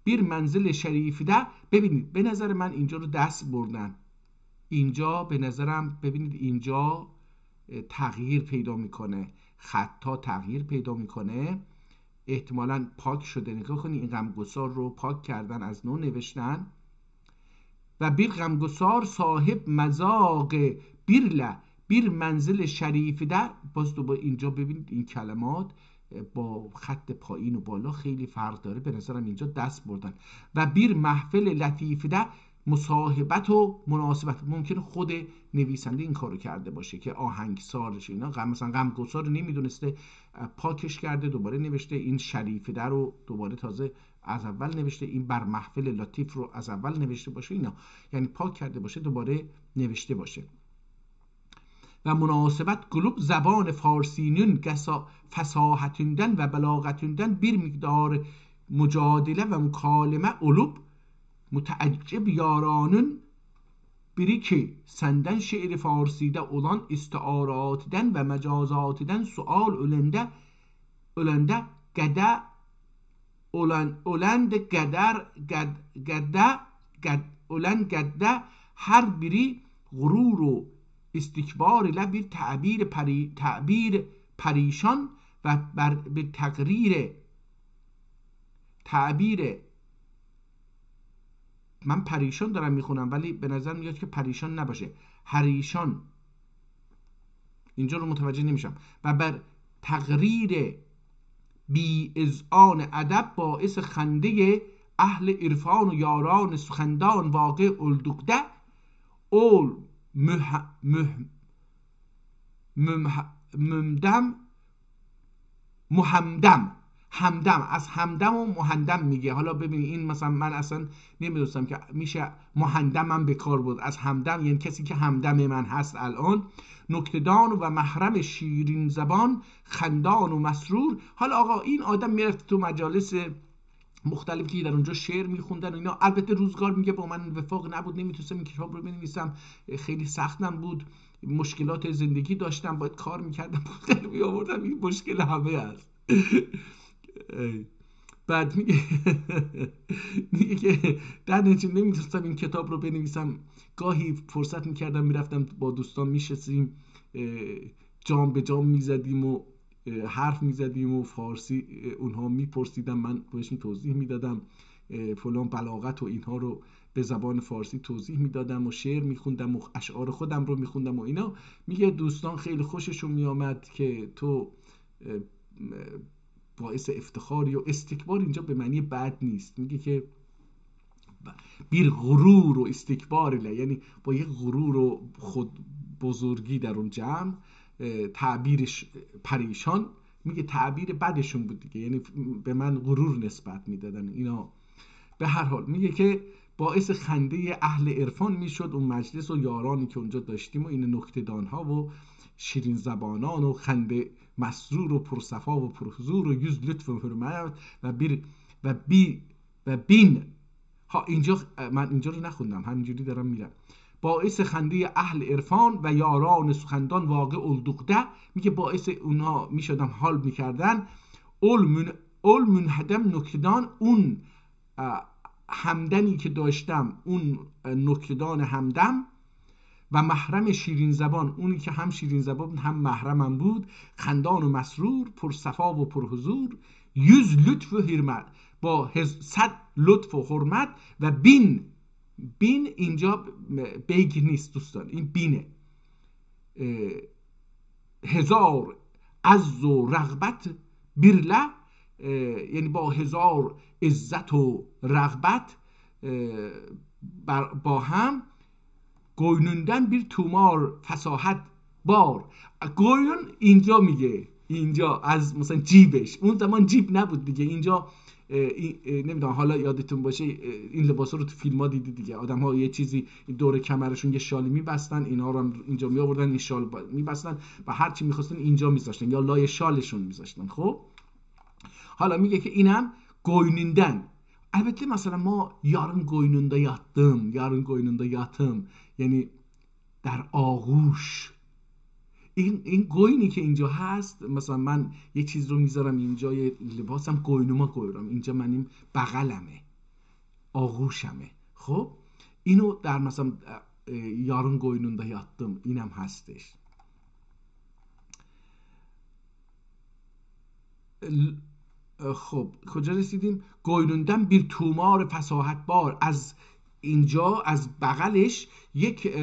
bir منزل شریفده. ببینید به نظر من اینجا رو دست بردن، اینجا به نظرم ببینید اینجا تغییر پیدا میکنه، خطا تغییر پیدا میکنه، احتمالاً پاک شده. نگاه کنید این غمگسار رو پاک کردن، از نو نوشتن. و bir غمگسار صاحب مذاق، bir منزل شریفده. باز دوباره اینجا ببینید این کلمات با خط پایین و بالا خیلی فرق داره، به نظرم اینجا دست بردن. و bir محفل لطیفده، مصاحبت و مناسبت. ممکنه خود نویسنده این کارو کرده باشه که آهنگسارش اینا مثلا غمگسار رو نمیدونسته، پاکش کرده، دوباره نوشته. این شریفده رو دوباره تازه از اول نوشته، این بر محفل لطیف رو از اول نوشته باشه، اینا یعنی پاک کرده باشه دوباره نوشته باشه. و مناسبت قلوب زبان فارسینون فصاحتوندن و بلاغتوندن، bir مقدار مجادله و مکالمه قلوب. متعجب yaranın biri ki senden şiir farside olan istiaratıdan ve mecazatıdan sual ölende gede ölende gede her biri gurur و istikbar ile bir تعبیر پریشان و به تعبیر من پریشان دارم میخونم ولی به نظر میاد که پریشان نباشه، حریشان، اینجا رو متوجه نمیشم. و بر تقریر بی اذعان ادب باعث خنده اهل عرفان و یاران سخندان واقع اولدوکده. اول محمدم از همدم و مهندم میگه. حالا ببینید این مثلا من اصلا نمیدونستم که میشه مهندم هم به کار بود، از همدم یعنی کسی که همدم من هست الان. نکته‌دان و محرم شیرین زبان، خندان و مسرور. حالا آقا این آدم میرفت تو مجالس مختلفی که در اونجا شعر میخوندن و اینا. البته روزگار میگه با من وفاق نبود، نمیتونستم این کتاب رو بنویسم، خیلی سختم بود، مشکلات زندگی داشتم، باید کار میکردم، پول میآوردم، این مشکل همه هست. بعد میگه که در نتیجه نمیتونستم این کتاب رو بنویسم. گاهی فرصت میکردم میرفتم با دوستان میشستیم، جام به جام میزدیم و حرف میزدیم و فارسی اونها میپرسیدن، من بهشون توضیح میدادم، فلان بلاغت و اینها رو به زبان فارسی توضیح میدادم و شعر میخوندم و اشعار خودم رو میخوندم و اینا. میگه دوستان خیلی خوششون میامد که تو باعث افتخاری و استکبار اینجا به معنی بد نیست، میگه که بیر غرور و استکبار یعنی با یک غرور و خود بزرگی در اون جمع، تعبیرش پریشان، میگه تعبیر بدشون بود دیگه، یعنی به من غرور نسبت میدادن اینا. به هر حال میگه که باعث خنده اهل عرفان میشد اون مجلس و یارانی که اونجا داشتیم و این نکته‌دان ها و شیرین زبانان و خنده مسرور و پرصفا و پرحضور و yüz لطف و حرمت و بین ها. اینجا من اینجا رو نخوندم، همینجوری دارم میرم. باعث خنده اهل عرفان و یاران سخندان واقع الدقده. میگه باعث اونها میشدم حال میکردن. اول منهدم نکتدان، اون همدنی که داشتم، اون نکتدان همدم، و محرم شیرین زبان، اونی که هم شیرین زبان هم محرمم بود، خندان و مسرور، پر صفا و پر حضور، 100 لطف و حرمت، با 100 لطف و حرمت. و بین اینجا بیگ نیست دوستان، این بینه. 1000 عز و رغبت برله، یعنی با 1000 عزت و رغبت با هم گوینوندن bir تومار فصاحت بار. گویون اینجا میگه، اینجا از مثلا جیبش، اون زمان جیب نبود دیگه، اینجا نمیدونم حالا یادتون باشه این لباسا رو تو فیلم ها دیدی دیگه، آدم ها یه چیزی دور کمرشون یه شالی میبستن، اینا رو هم اینجا می آوردن این شال میبستن و هر چی میخواستن اینجا میذاشتن یا لای شالشون میذاشتن. خب حالا میگه که اینم گوینوندن. البته مثلا ما yarın koynunda yattım یعنی در آغوش. این گوینی که اینجا هست، مثلا من یه چیز رو میذارم اینجا، یه لباسم گوینوما گویرم، اینجا من این بغلمه، آغوشمه. خب اینو در مثلا yarın koynunda yattım اینم هستش. خب کجا رسیدیم؟ گوینوندن bir تومار فصاحت بار، از اینجا از بغلش یک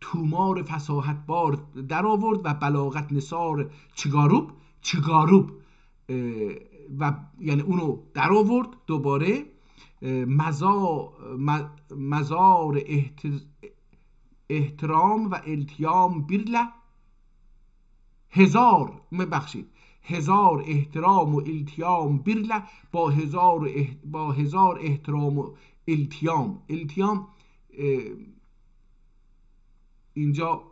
تومار فصاحت بار در آورد و بلاغت نثار چگاروب و یعنی اونو در آورد دوباره. مزار احترام و التیام برله، 1000 احترام و التیام برله، با 1000 احترام و التیام اینجا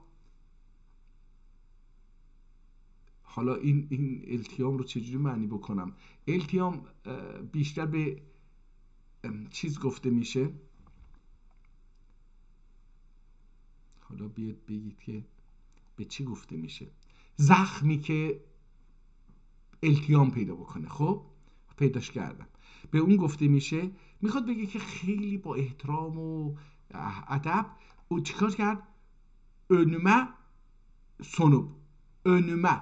حالا این التیام رو چجوری معنی بکنم؟ التیام بیشتر به چیز گفته میشه، حالا بیاد بگید که به چی گفته میشه. زخمی که التیام پیدا بکنه. خب پیداش کردم، به اون گفته میشه. میخواد بگه که خیلی با احترام و ادب او چیکار کرد؟ önüme sonup، önüme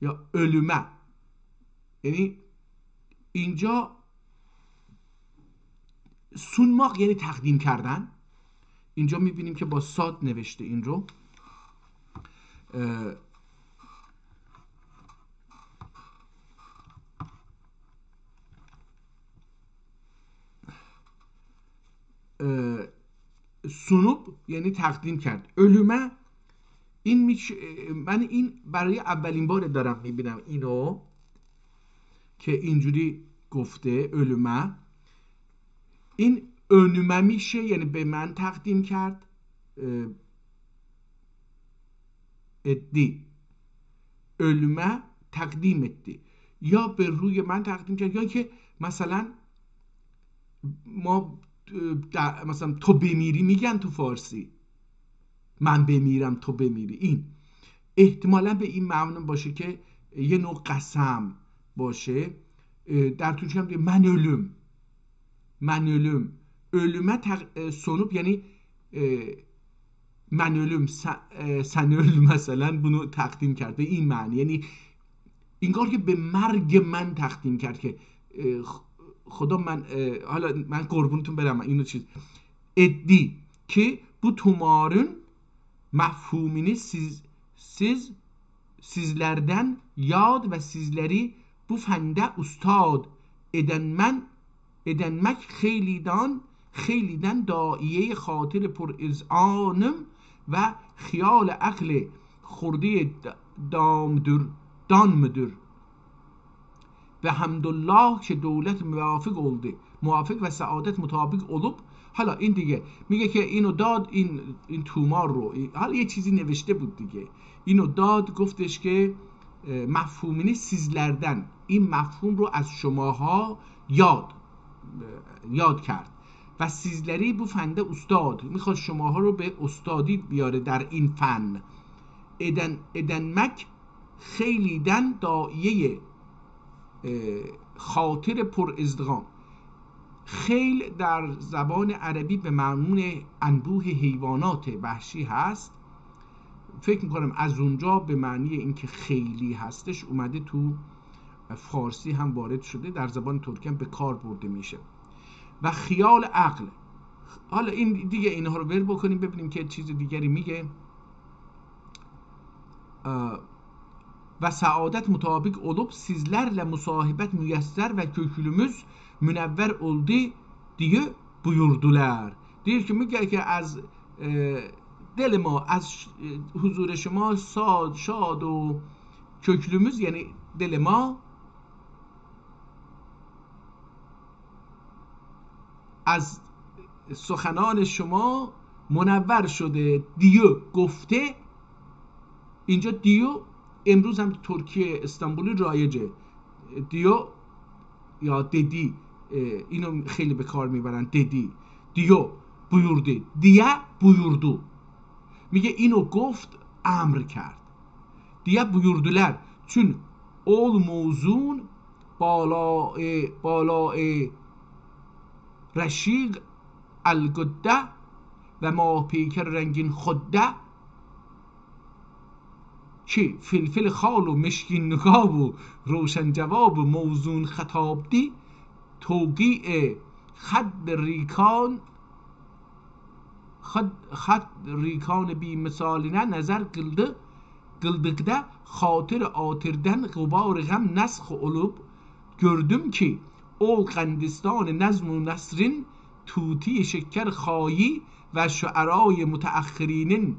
یا ölüme، یعنی اینجا sunmak یعنی تقدیم کردن. اینجا میبینیم که با ساد نوشته این رو. sunup یعنی تقدیم کرد. ölüme این من این برای اولین بار دارم میبینم اینو که اینجوری گفته ölüme. این önüme میشه یعنی به من تقدیم کرد، ادی، ölüme تقدیم ادی، یا به روی من تقدیم کرد، یا که مثلا ما مثلا تو بمیری میگن تو فارسی، من بمیرم تو بمیری. این احتمالا به این معنی باشه که یه نوع قسم باشه. در ترکیه هم من ölüm ölüme sonup یعنی من ölüm sen öl مثلا bunu تقدیم کرد به این معنی، یعنی انگار که به مرگ من تقدیم کرد که خدا حالا من قربونتون برم اینو چیز ادی ki bu tumarın mefhumini sizlerden yad ve sizleri bu fende ustad edenmek خیلیدن داعیه خاطر پر اذعانم و خیال عقل خورده دانمدür ve hamdullah که دولت موافق و سعادت مطابق olup. حالا این دیگه میگه که اینو داد، این تومار رو، حالا یه چیزی نوشته بود دیگه، اینو داد، گفتش که مفهومینه سیزلردن، این مفهوم رو از شماها یاد کرد و سیزلری بو فنده استاد، میخواد شماها رو به استادی بیاره در این فن. ادنمک خیلیدن دایه خاطر پر ازدغام. خیل در زبان عربی به معنی انبوه حیوانات وحشی هست. فکر میکنم از اونجا به معنی اینکه خیلی هستش اومده تو فارسی هم وارد شده، در زبان ترکی هم به کار برده میشه. و خیال عقل. حالا این دیگه اینها رو ول بکنیم ببینیم که چیز دیگری میگه. ve saadet mutabık olup sizlerle musahibet müyesser ve kökülümüz münevver oldu diye buyurdular. Diyor ki میگه که از دل ما از حضور شما شاد و köklümüz یعنی دل ما از سخنان شما منور شده. دیو گفته، اینجا دیو امروز هم ترکیه استانبولی رایجه، دیو یا ددی، اینو خیلی به کار میبرن. ددی، دیو buyurdu، دیه buyurdu، میگه اینو گفت امر کرد. دیه buyurdular چون اول موزون بالای رشیق الگده و ما پیکر رنگین خوده که فلفل خال و مشکین نقاب و روشن جواب و موزون خطاب دی توقیع خد ریکان بی مثالینه نظر قıldıqda خاطر آتردن غبار غم نسخ olub gördüm ki ol قندستان نظم و نسرین توتی شکر خایی و شعرای متأخرین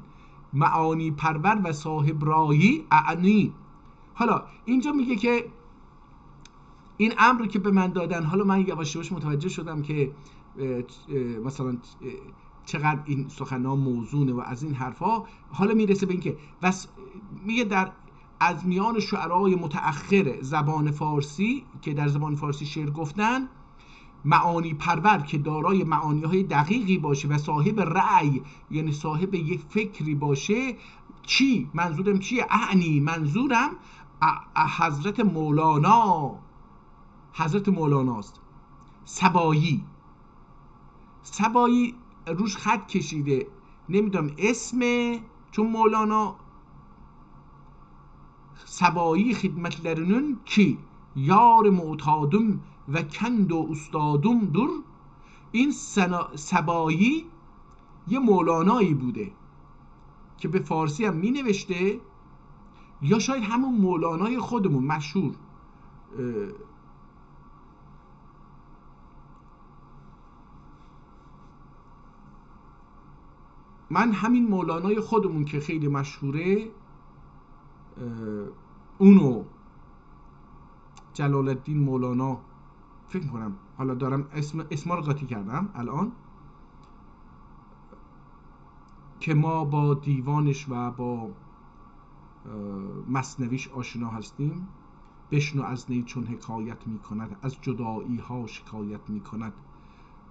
معانی پرور و صاحب رایی اعنی. حالا اینجا میگه که این امر که به من دادن، حالا من یواش یواش متوجه شدم که مثلا چقدر این سخن‌ها موزونه و از این حرفا. حالا میرسه به این که میگه در از میان شعرای متأخر زبان فارسی که در زبان فارسی شعر گفتن، معانی پرور که دارای معانی‌های دقیقی باشه و صاحب رأی یعنی صاحب یک فکری باشه. چی؟ منظورم چیه؟ اعنی، منظورم حضرت مولاناست. سبایی روش خط کشیده، نمیدونم اسمه، چون مولانا سبایی خدمتlerinin ki yar معتادم و کند و استادم دور. این سبایی یه مولانایی بوده که به فارسی هم می نوشته، یا شاید همون مولانای خودمون مشهور. من همین مولانای خودمون که خیلی مشهوره، اونو جلال الدین مولانا فکر کنم، حالا دارم اسما رو قاطی کردم الان، که ما با دیوانش و با مثنویش آشنا هستیم. بشنو از نی چون حکایت می کند، از جدایی ها شکایت می کند.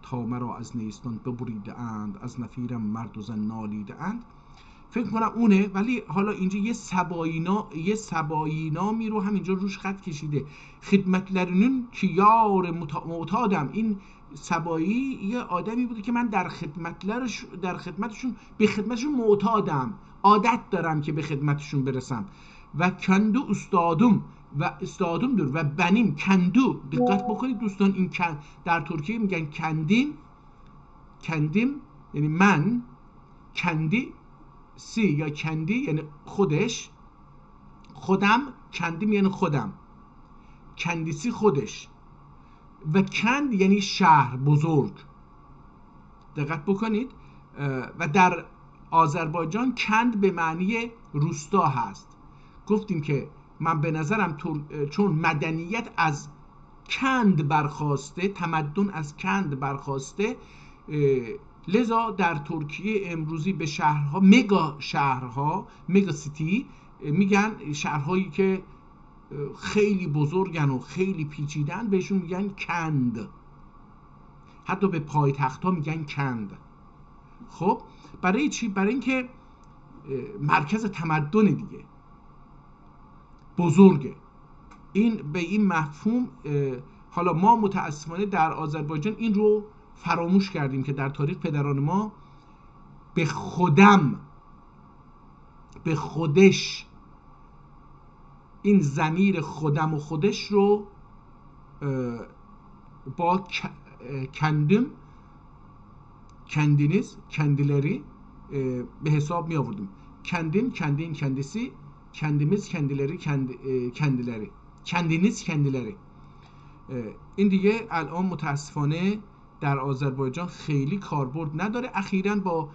تا مرا از نیستان ببریده اند، از نفیرم مرد و زن نالیده اند. فکر کنم اونه. ولی حالا اینجا یه سبایی نامی رو همینجا روش خط کشیده. خدمتلرنون که یار معتادم. این سبایی یه آدمی بوده که من در خدمتشون به خدمتشون معتادم، عادت دارم که به خدمتشون برسم. و کندو استادم دور و بنیم کندو. دقت بکنید دوستان، این در ترکیه میگن کندیم یعنی من، کندی سی یا کندی یعنی خودش، خودم، کندیم یعنی خودم، کندیسی خودش، و کند یعنی شهر بزرگ. دقت بکنید. و در آذربایجان کند به معنی روستا هست. گفتیم که من به نظرم چون مدنیت از کند برخواسته، تمدن از کند برخواسته، لذا در ترکیه امروزی به شهرها، مگا سیتی میگن، شهرهایی که خیلی بزرگن و خیلی پیچیدن بهشون میگن کند. حتی به پایتخت ها میگن کند. خب برای چی؟ برای اینکه مرکز تمدن دیگه، بزرگه. این به این مفهوم حالا ما متاسفانه در آذربایجان این رو فراموش کردیم که در تاریخ پدران ما به خودش این ضمیر خودم و خودش رو با کندیلری به حساب می آوردیم. کندین، کندیسی، کندیمیز، کندیلری، کندینیز، کندیلری. این دیگه الان متاسفانه در آذربایجان خیلی کاربرد نداره. اخیراً با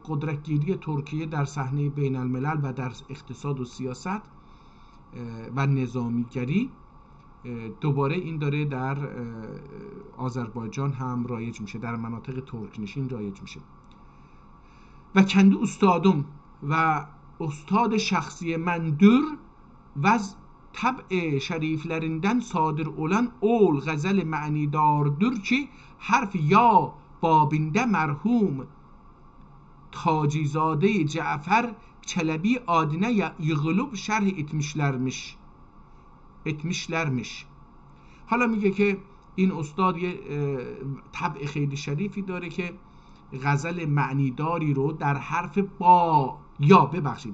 قدرتگیری ترکیه در صحنه بین الملل و در اقتصاد و سیاست و نظامیگری دوباره این داره در آذربایجان هم رایج میشه، در مناطق ترکنشین رایج میشه. و کندی استادم و استاد şahsi منdur و طبع şeriflerinden sadır olan ol غزل معنیداردür ki harf ya babinde merhum Tacizade Cafer Çelebi adine yığılıp şerh etmişlermiş. حالا میگه که این استاد یه طبع خیلی شریفی داره که غزل معنیداری رو در حرف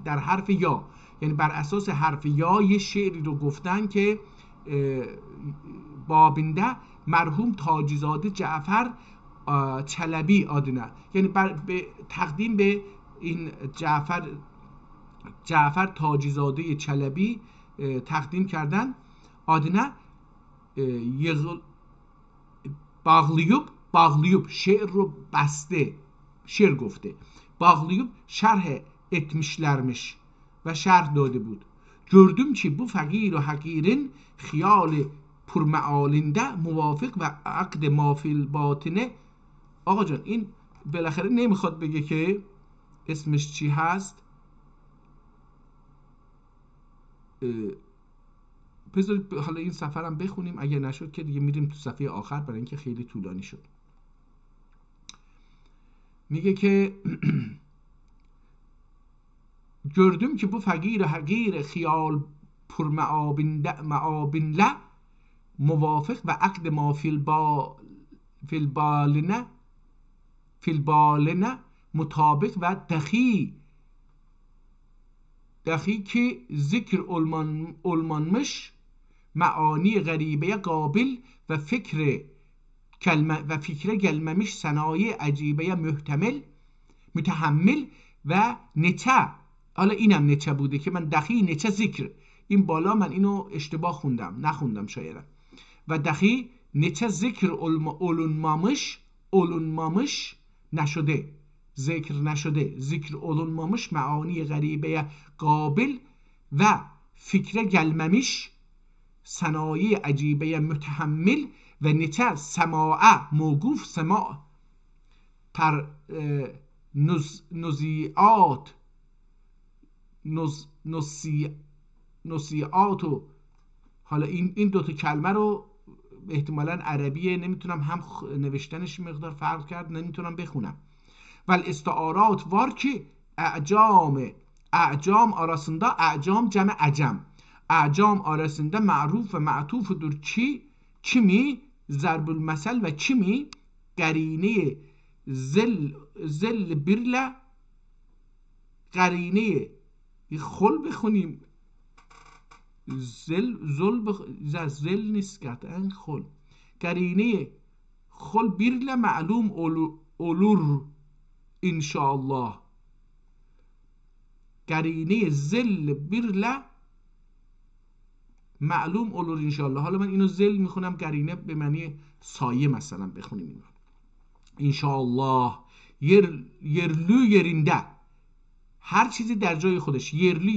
در حرف یا، یعنی بر اساس حرف یا یه شعری رو گفتن که بابنده مرحوم تاجیزاده جعفر چلبی آدینه، یعنی تقدیم به این جعفر تاجیزاده چلبی تقدیم کردن. آدینه bağlayıp şعر رو بسته، شعر گفته. bağlayıp şerh etmişlermiş و شرح داده بود. gördüm ki bu fakir و حقیرین خیال پرمعالنده موافق و عقد مافیل باطنه. آقا جان این بالاخره نمیخواد بگه که اسمش چی هست. بذارید حالا این صفحه هم بخونیم، اگه نشد که دیگه میریم تو صفحه آخر برای اینکه خیلی طولانی شد. میگه که gördüm ki bu fakir حقیر خیال پرمعابنله موافق و عقد ما فی البالنه مطابق و دخی که ذکر olmanmış معانی غریبه قابل و فکر gelmemiş صنایع عجیبه متحمل و نچه. حالا اینم نچه بوده که من دخی نچه ذکر، این بالا من اینو اشتباه نخوندم شاید. و دخی نچه ذکر olunmamış نشده، ذکر نشده، ذکر olunmamış معانی غریبه قابل و فکر gelmemiş صنایع عجیبه متحمل و نچه سماعه موقوف سماع پر نصیعات و حالا این دوتا کلمه رو احتمالاً عربیه، نمیتونم هم نوشتنش مقدار فرق کرد، نمیتونم بخونم. و الاستعارات var ki اعجام arasında اعجام جمع عجم، اعجام arasında معروف و معطوفdur ki kimi ضرب المثل و kimi قرینه زل birle قرینه خل بخونیم زل نیست قطعا خل، قرینه خل birle معلوم olur inşallah. قرینه زل birle معلوم olur inşallah. حالا من اینو زل میخونم، قرینه به معنی سایه مثلا بخونیم اینو. inşallah. yerli yerinde، هر چیزی در جای خودش. yerli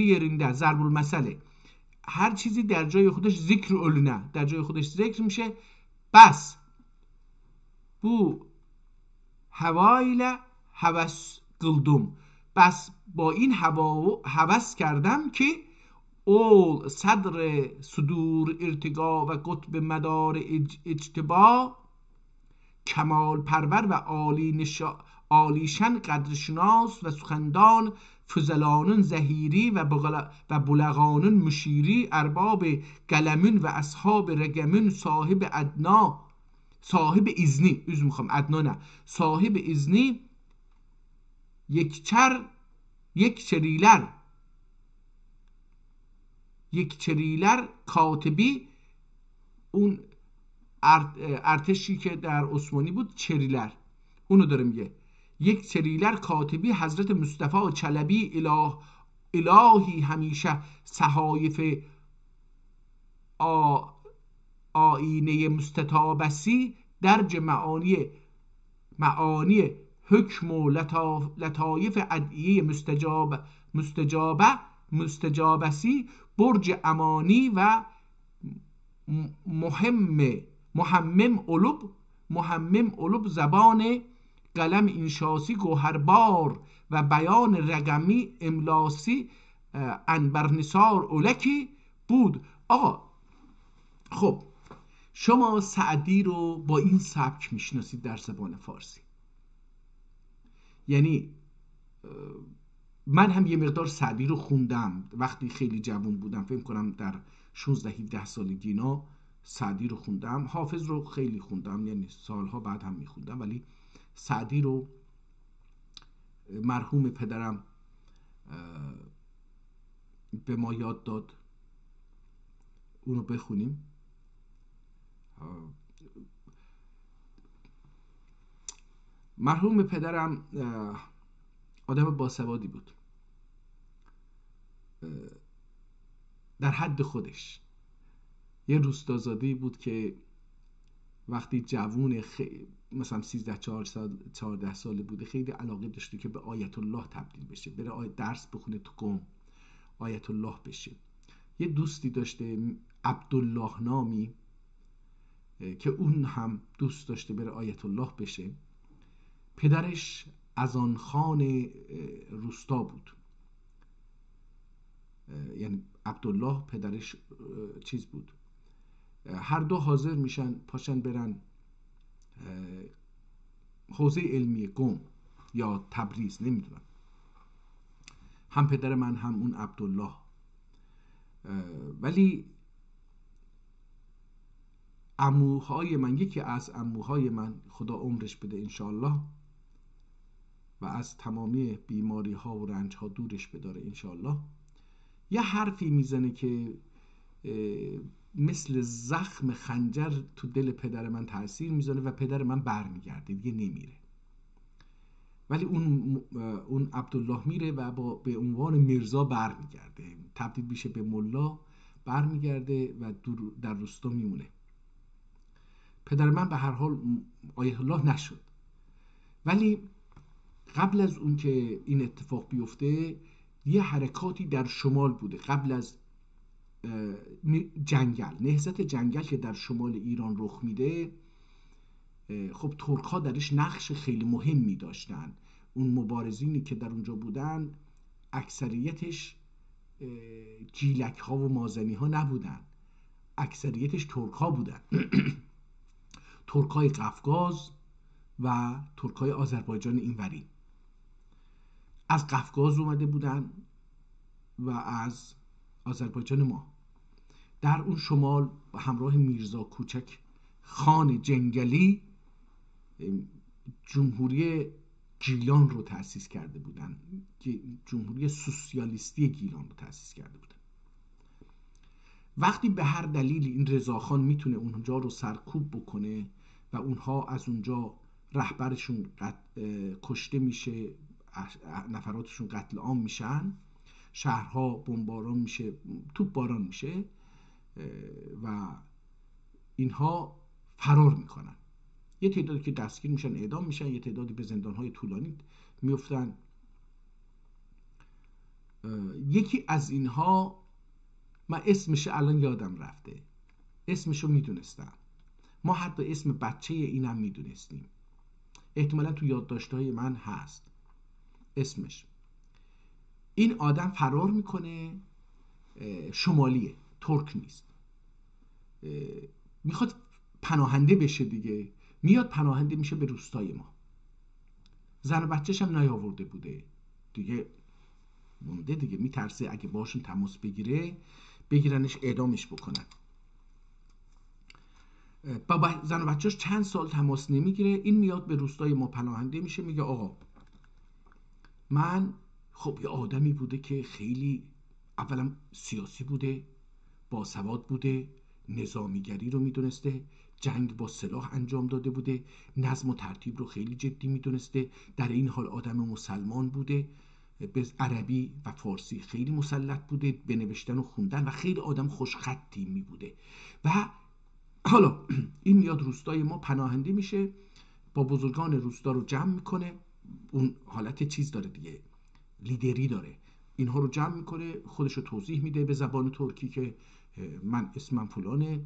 yerinde ضرب المثله، هر چیزی در جای خودش. ذکر اولونه، در جای خودش ذکر میشه. بس bu هوا ile هوس قلدم، بس با این هوا هوس کردم که اول صدر صدور ارتقا و قطب مدار اجتبا، کمال پرور و عالی شن قدرشناس و سخندان، فضلانون زهیری و بلغانون مشیری، ارباب قلمون و اصحاب رگمون، صاحب ادنا، صاحب ازنی، ادنا نه، صاحب ازنی، یک چریلر کاتبی. اون ارتشی که در عثمانی بود چریلر، اونو داره میگه. یک چریلر کاتبی حضرت مصطفی چلبی، الهی همیشه صحایف آینه مستطابسی، درج معانی حکم و لطایف ادعیه مستجابسی، برج امانی و محمم علوب زبان قلم انشاسی، گوهربار و بیان رقمی املاسی، انبرنثار اولکی بود. آقا خب شما سعدی رو با این سبک میشناسید در زبان فارسی. یعنی من هم یه مقدار سعدی رو خوندم وقتی خیلی جوان بودم، فکر کنم در 16-17 سالگی اینا سعدی رو خوندم. حافظ رو خیلی خوندم، یعنی سالها بعد هم میخوندم، ولی سعدی رو مرحوم پدرم به ما یاد داد اونو بخونیم. مرحوم پدرم آدم باسوادی بود در حد خودش. یه روستازاده‌ای بود که وقتی جوون مثلا 13-14 ساله بوده خیلی علاقه داشته که به آیت الله تبدیل بشه، بره درس بخونه تو قم، آیت الله بشه. یه دوستی داشته عبدالله نامی که اون هم دوست داشته بره آیت الله بشه. پدرش اذان خان روستا بود، یعنی عبدالله پدرش چیز بود. هر دو حاضر میشن پاشن برن حوزه علمی قم یا تبریز، نمیدونم. هم پدر من هم اون عبدالله. ولی عموهای من، یکی از عموهای من خدا عمرش بده انشاءالله و از تمامی بیماری ها و رنج ها دورش بداره انشاءالله، یه حرفی میزنه که مثل زخم خنجر تو دل پدر من تأثیر میزنه و پدر من برمیگرده، دیگه نمیره. ولی اون عبدالله میره و به عنوان میرزا برمیگرده، تبدیل میشه به ملا، برمیگرده و در روستا میمونه. پدر من به هر حال آیت الله نشد. ولی قبل از اون که این اتفاق بیفته یه حرکاتی در شمال بوده. قبل از نهضت جنگل که در شمال ایران رخ میده، خب ترک ها درش نقش خیلی مهمی داشتن. اون مبارزینی که در اونجا بودن اکثریتش جیلک ها و مازنی ها نبودن، اکثریتش ترک ها بودن. ترک های قفقاز و ترک های آذربایجان اینوری. از قفقاز اومده بودن و از آذربایجان ما. در اون شمال همراه میرزا کوچک خان جنگلی جمهوری گیلان رو تأسیس کرده بودن، جمهوری سوسیالیستی گیلان رو تأسیس کرده بودن. وقتی به هر دلیلی این رضاخان میتونه اونجا رو سرکوب بکنه و اونها از اونجا رهبرشون کشته میشه، نفراتشون قتل عام میشن، شهرها بمباران میشه، توپ باران میشه و اینها فرار میکنن. یه تعدادی که دستگیر میشن اعدام میشن، یه تعدادی به زندانهای طولانی میفتن. یکی از اینها، من اسمش الان یادم رفته، اسمشو میدونستم، ما حتی اسم بچه اینم میدونستیم، احتمالا تو یادداشت‌های من هست اسمش. این آدم فرار میکنه شمالیه، ترک نیست. میخواد پناهنده بشه دیگه، میاد پناهنده میشه به روستای ما. زن و بچه‌ش هم نیاورده بوده دیگه، مونده دیگه، میترسه اگه باشون تماس بگیرنش اعدامش بکنن. با زن و بچه‌اش چند سال تماس نمیگیره. این میاد به روستای ما پناهنده میشه، میگه آقا من خب یه آدمی بوده که خیلی اولا سیاسی بوده، باسواد بوده، نظامیگری رو میدونسته، جنگ با سلاح انجام داده بوده، نظم و ترتیب رو خیلی جدی میدونسته، در این حال آدم مسلمان بوده، به عربی و فارسی خیلی مسلط بوده، به نوشتن و خوندن، و خیلی آدم خوشخطی می بوده. و حالا این میاد روستای ما پناهنده میشه، با بزرگان روستا رو جمع میکنه. اون حالت چیز داره دیگه، لیدری داره، اینها رو جمع میکنه، خودش رو توضیح میده به زبان ترکی که من اسمم فلانه.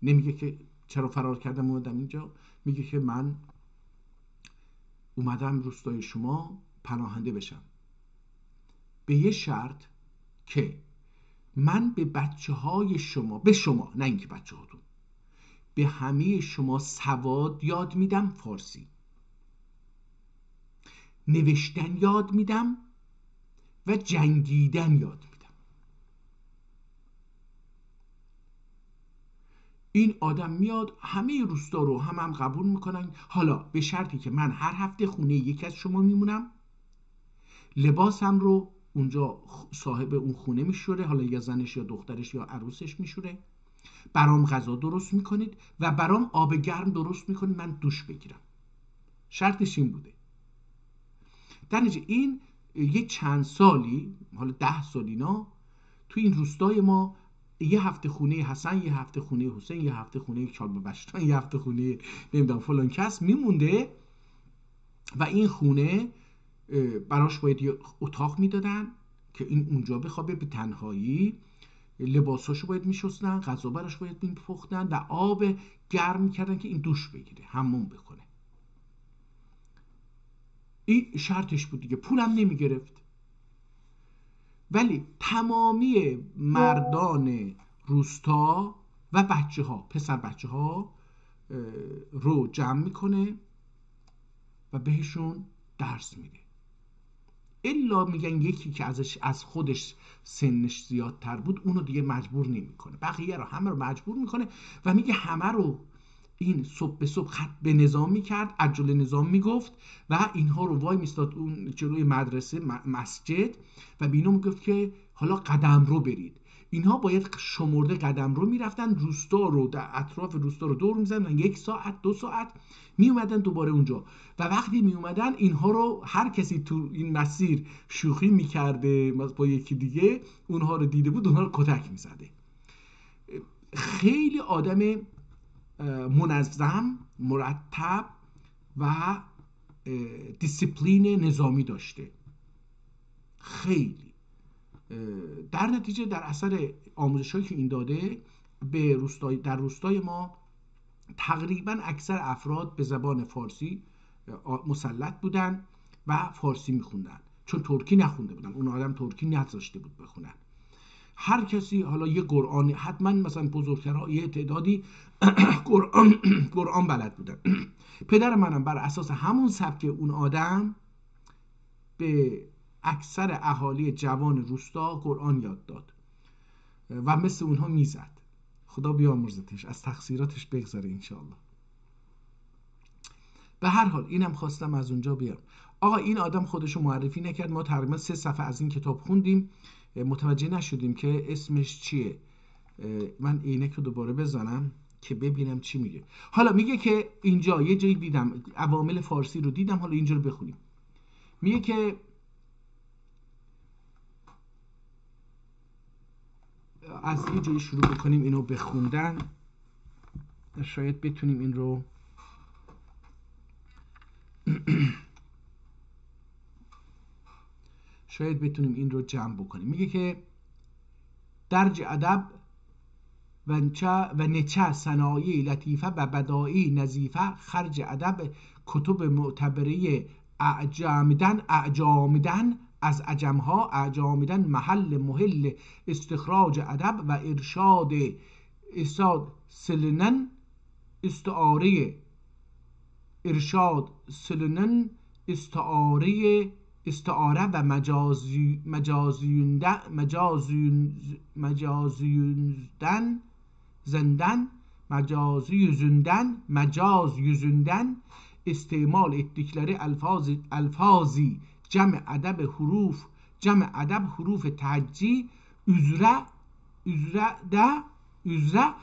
نمیگه که چرا فرار کردم اومدم اینجا، میگه که من اومدم روستای شما پناهنده بشم به یه شرط که من به بچه های شما، به شما نه اینکه بچه هاتون، به همه شما سواد یاد میدم، فارسی نوشتن یاد میدم و جنگیدن یاد میدم. این آدم میاد همه روستا رو هم قبول میکنن، حالا به شرطی که من هر هفته خونه یکی از شما میمونم، لباسم رو اونجا صاحب اون خونه میشوره، حالا یا زنش یا دخترش یا عروسش میشوره، برام غذا درست میکنید و برام آب گرم درست میکنید من دوش بگیرم. شرطش این بوده. در نتیجه این یه چند سالی، حالا 10 سال اینا، تو این روستای ما یه هفته خونه حسن، یه هفته خونه حسین، یه هفته خونه چالب بشتان، یه هفته خونه نمیدونم فلان کس میمونده و این خونه براش باید یه اتاق میدادن که این اونجا بخوابه به تنهایی، لباساشو باید میشستن، غذا براش باید میپختن و آب گرم میکردن که این دوش بگیره، حموم بکنه. این شرطش بود دیگه، پولم نمیگرفت. ولی تمامی مردان روستا و بچه ها، پسر بچه ها رو جمع میکنه و بهشون درس میده. الا میگن یکی که از خودش سنش زیادتر بود اونو دیگه مجبور نمیکنه، بقیه رو همه رو مجبور میکنه و میگه همه رو این صبح به صبح خط به نظام میکرد، عجل نظام میگفت و اینها رو وای میستاد اون جلوی مدرسه مسجد و به اینو میگفت که حالا قدم رو برید. اینها باید شمرده قدم رو میرفتن، روستا رو در اطراف روستا رو دور میزدن، 1 ساعت 2 ساعت میومدن دوباره اونجا و وقتی میومدن اینها رو هر کسی تو این مسیر شوخی میکرده با یکی دیگه، اونها رو دیده بود اونها رو کتک میزده. خیلی آدم منظم، مرتب و دیسیپلین نظامی داشته. خیلی در نتیجه در اثر آموزش‌هایی که این داده در روستای ما تقریبا اکثر افراد به زبان فارسی مسلط بودن و فارسی میخوندن، چون ترکی نخونده بودن، اون آدم ترکی نذاشته بود بخونن. هر کسی حالا یه قرآن، حتما مثلا بزرگترها یه تعدادی قرآن بلد بودن. پدر منم بر اساس همون سبک اون آدم به اکثر اهالی جوان روستا قرآن یاد داد و مثل اونها میزد. خدا بیامرزتش، از تقصیراتش بگذاره انشاءالله. به هر حال اینم خواستم از اونجا بیارم. آقا این آدم خودشو معرفی نکرد، ما تقریبا 3 صفحه از این کتاب خوندیم، متوجه نشدیم که اسمش چیه. من عینک رو دوباره بزنم که ببینم چی میگه. حالا میگه که اینجا یه جایی دیدم عوامل فارسی رو دیدم، حالا اینجا رو بخونیم. میگه که از یه جایی شروع بکنیم اینو بخوندن، شاید بتونیم این رو جمع بکنیم. میگه که درج ادب و نچه صنایع لطیفه و بدائی نظیفه، خرج ادب کتب معتبره اعجامدن از عجمها اعجامیدن محل محل استخراج ادب و ارشاد سلنن استعاره ارشاد سلنن استعاره و مجاز yüzünden استعمال ettikleri الفاظی جمع ادب حروف تهجی üzre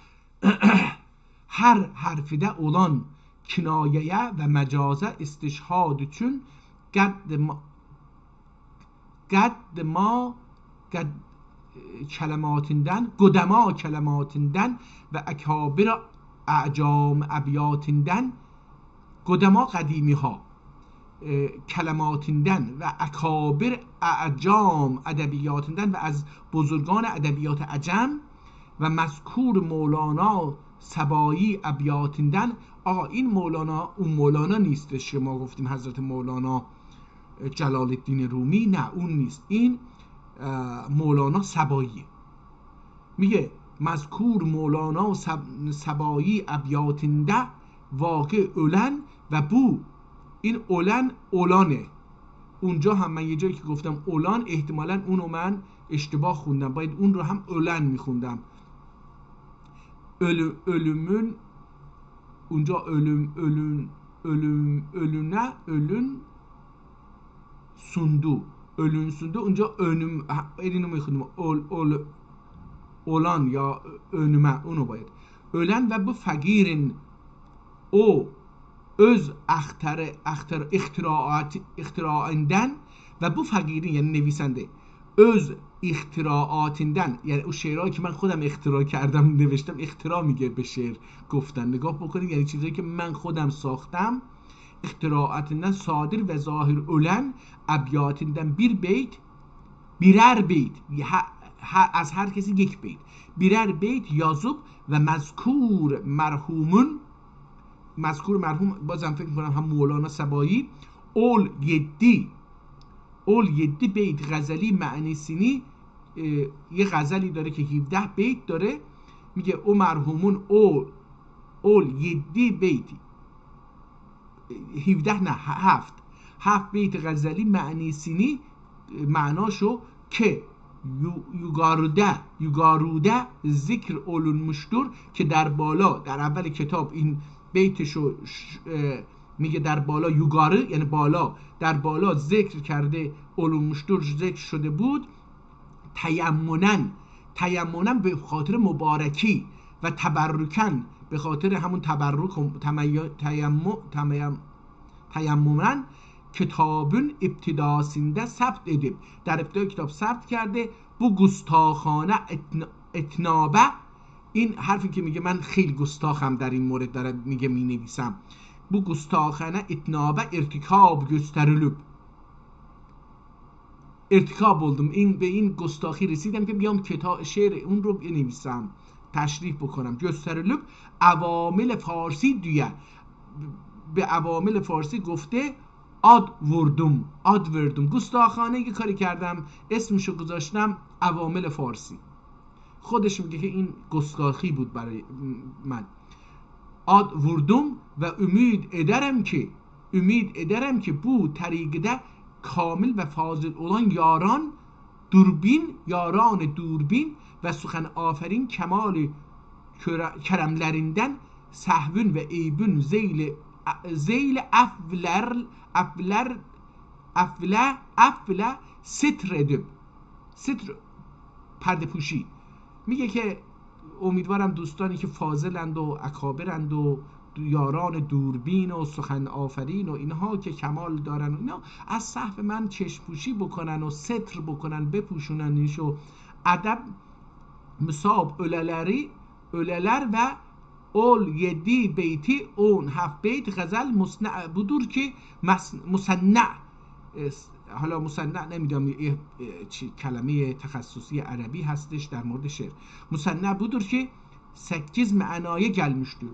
her harfide olan kinayeye ve mecaza istişhad için قدما kelimatinden ve ekabir اعجام ابیاتinden قدما قدیمی ها کلماتinden و اکابر اعجام ادبیاتinden و از بزرگان ادبیات عجم و مذکور مولانا سبایی ابیاتinden. آقا این مولانا اون مولانا نیستش که ما گفتیم حضرت مولانا جلال الدین رومی، نه اون نیست، این مولانا سبایی. میگه مذکور مولانا سبایی ابیاتinde واقع اولن و بو این اولانه. اونجا هم من یه جایی که گفتم اولان احتمالاً اونو من اشتباه خوندم، باید اون رو هم اولن میخوندم. ölümün اونجا ölün sundu اونجا اینو میخونیم olan یا önüme، اونو باید ölen ve bu fakirin o öz اختراعinden و bu fakirin یعنی نویسنده öz اختراعاتinden یعنی اون شعرهایی که من خودم اختراع کردم نوشتم، اختراع میگه به شعر گفتن، نگاه بکنید، یعنی چیزایی که من خودم ساختم اختراعاتinden صادر و ظاهر olan ابیاتinden birer beyt از هر کسی یک بیت birer beyt yazıp و مذکور مرحوم بازم فکر میکنم هم مولانا سبایی اول 7 بیت غزلی معنیسینی، یه غزلی داره که 17 بیت داره، میگه او مرحومون اول 7 بیت 17 نه 7 بیت غزلی معنیسینی معناشو که yugarude ذکر olunmuştur که در بالا، در اول کتاب این بیتشو میگه در بالا یوگاره یعنی بالا، در بالا ذکر کرده olunmuştur ذکر شده بود، تیمونن به خاطر مبارکی و تبرکن به خاطر همون تبرک تیممن کتابون ابتداسinde ثبت edip در ابتدای کتاب ثبت کرده. bu گستاخانه اتنابه، این حرفی که میگه من خیلی گستاخم در این مورد داره میگه مینویسم، bu گستاخانه اتنابه ارتکاب gösterilip ارتکاب oldum، این به این گستاخی رسیدم که بیام کتاب شعر اون رو بنویسم تشریح بکنم. gösterilip عوامل فارسی دیگه به عوامل فارسی گفته ad vurdum گستاخانه یه کاری کردم اسمشو گذاشتم عوامل فارسی، خودش میگه که این گستاخی بود برای من. ad vurdum و ümit ederim ki bu طریقده کامل و فاضل olan یاران دوربین و سخن آفرین کمال کرemlerinden sehvün ve eybün zeyl afle ستر پرده پوشی. میگه که امیدوارم دوستانی که فاضلند و اکابرند و یاران دوربین و سخن آفرین و اینها که کمال دارن و اینا از صحف من چشم پوشی بکنن و ستر بکنن، بپوشوننش و ادب مصاب öleler ve ol 7 beyti 17 beyt غزل مصنع budur ki مصنع، حالا مصنع نمیدونم یه کلمه تخصصی عربی هستش در مورد شعر، مصنع budur ki 8 معنای gelmiştir،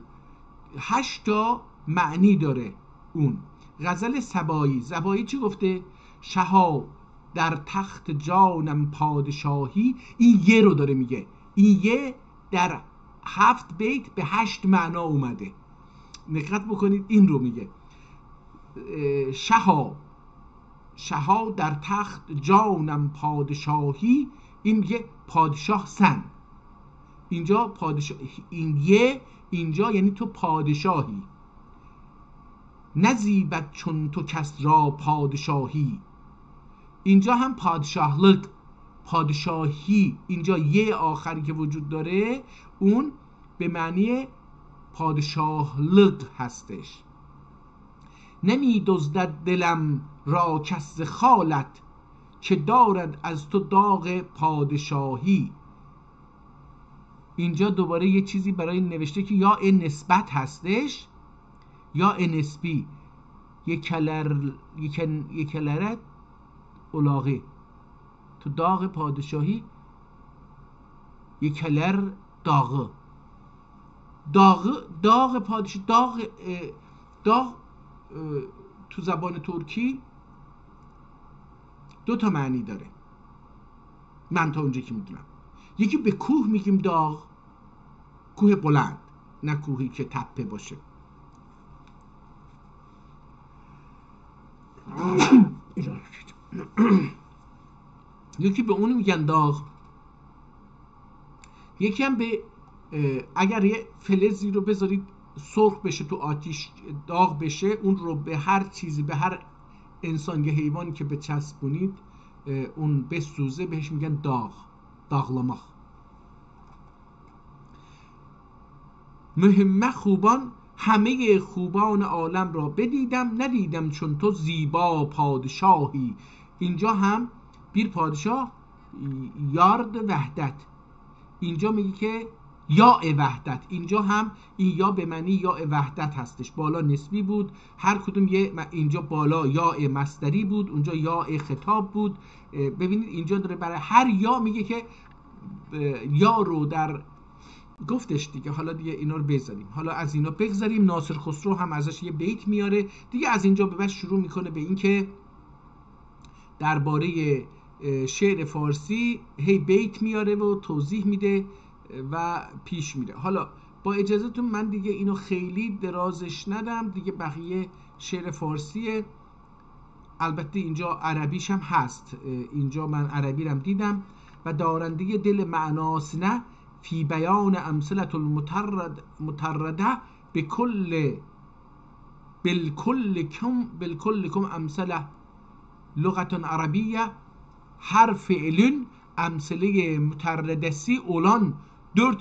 8 تا معنی داره اون. غزل سبایی چی گفته؟ در تخت جانم پادشاهی. این یه رو داره میگه، این یه در 7 بیت به 8 معنا اومده. دقت بکنید این رو میگه شها در تخت جانم پادشاهی. این میگه پادشاه سن. اینجا پادشاه، این یه اینجا یعنی تو پادشاهی. نزیبد چون تو کس را پادشاهی. اینجا هم پادشاهلق، پادشاهی. اینجا یه آخری که وجود داره اون به معنی پادشاهلق هستش. نمی دزدد دلم را کس ز خالت، که دارد از تو داغ پادشاهی. اینجا دوباره یه چیزی برای نوشته که یا این نسبت هستش یا این نسبی. یک کلرت اولاغه تو داغ پادشاهی، یک کلر داغ پادشاهی. داغ تو زبان ترکی 2 تا معنی داره من تا اونجا که میدونم. یکی به کوه میگیم داغ، کوه بلند، نه کوهی که تپه باشه. یکی به اون میگن داغ. یکی هم به اگر یه فلزی رو بذارید سرخ بشه تو آتیش داغ بشه، اون رو به هر چیزی، به هر انسان یا حیوانی که بچسبونید اون بسوزه، بهش میگن داغلما. مهمه خوبان همه خوبان عالم را بدیدم، ندیدم چون تو زیبا پادشاهی. اینجا هم بیر پادشاه یارد وحدت. اینجا میگه که یا وحدت. اینجا هم این یا به معنی یا وحدت هستش. بالا نسبی بود، هر کدوم اینجا بالا یا مصدری بود، اونجا یا خطاب بود. ببینید اینجا داره برای هر یا میگه که یا رو در گفتش دیگه. حالا دیگه اینا رو بذاریم، حالا از اینا بگذاریم. ناصر خسرو هم ازش یه بیت میاره دیگه. از اینجا به بعد شروع میکنه به این که درباره شعر فارسی هی بیت میاره و توضیح میده و پیش میره. حالا با اجازهتون من دیگه اینو خیلی درازش ندم دیگه، بقیه شعر فارسیه. البته اینجا عربیش هم هست، اینجا من عربی رم دیدم. و دارنده دل معناس نه، فی بیان امثلة المترده بالکل کم امثله لغت عربیه. هر فعل امثله متردسی اولان 4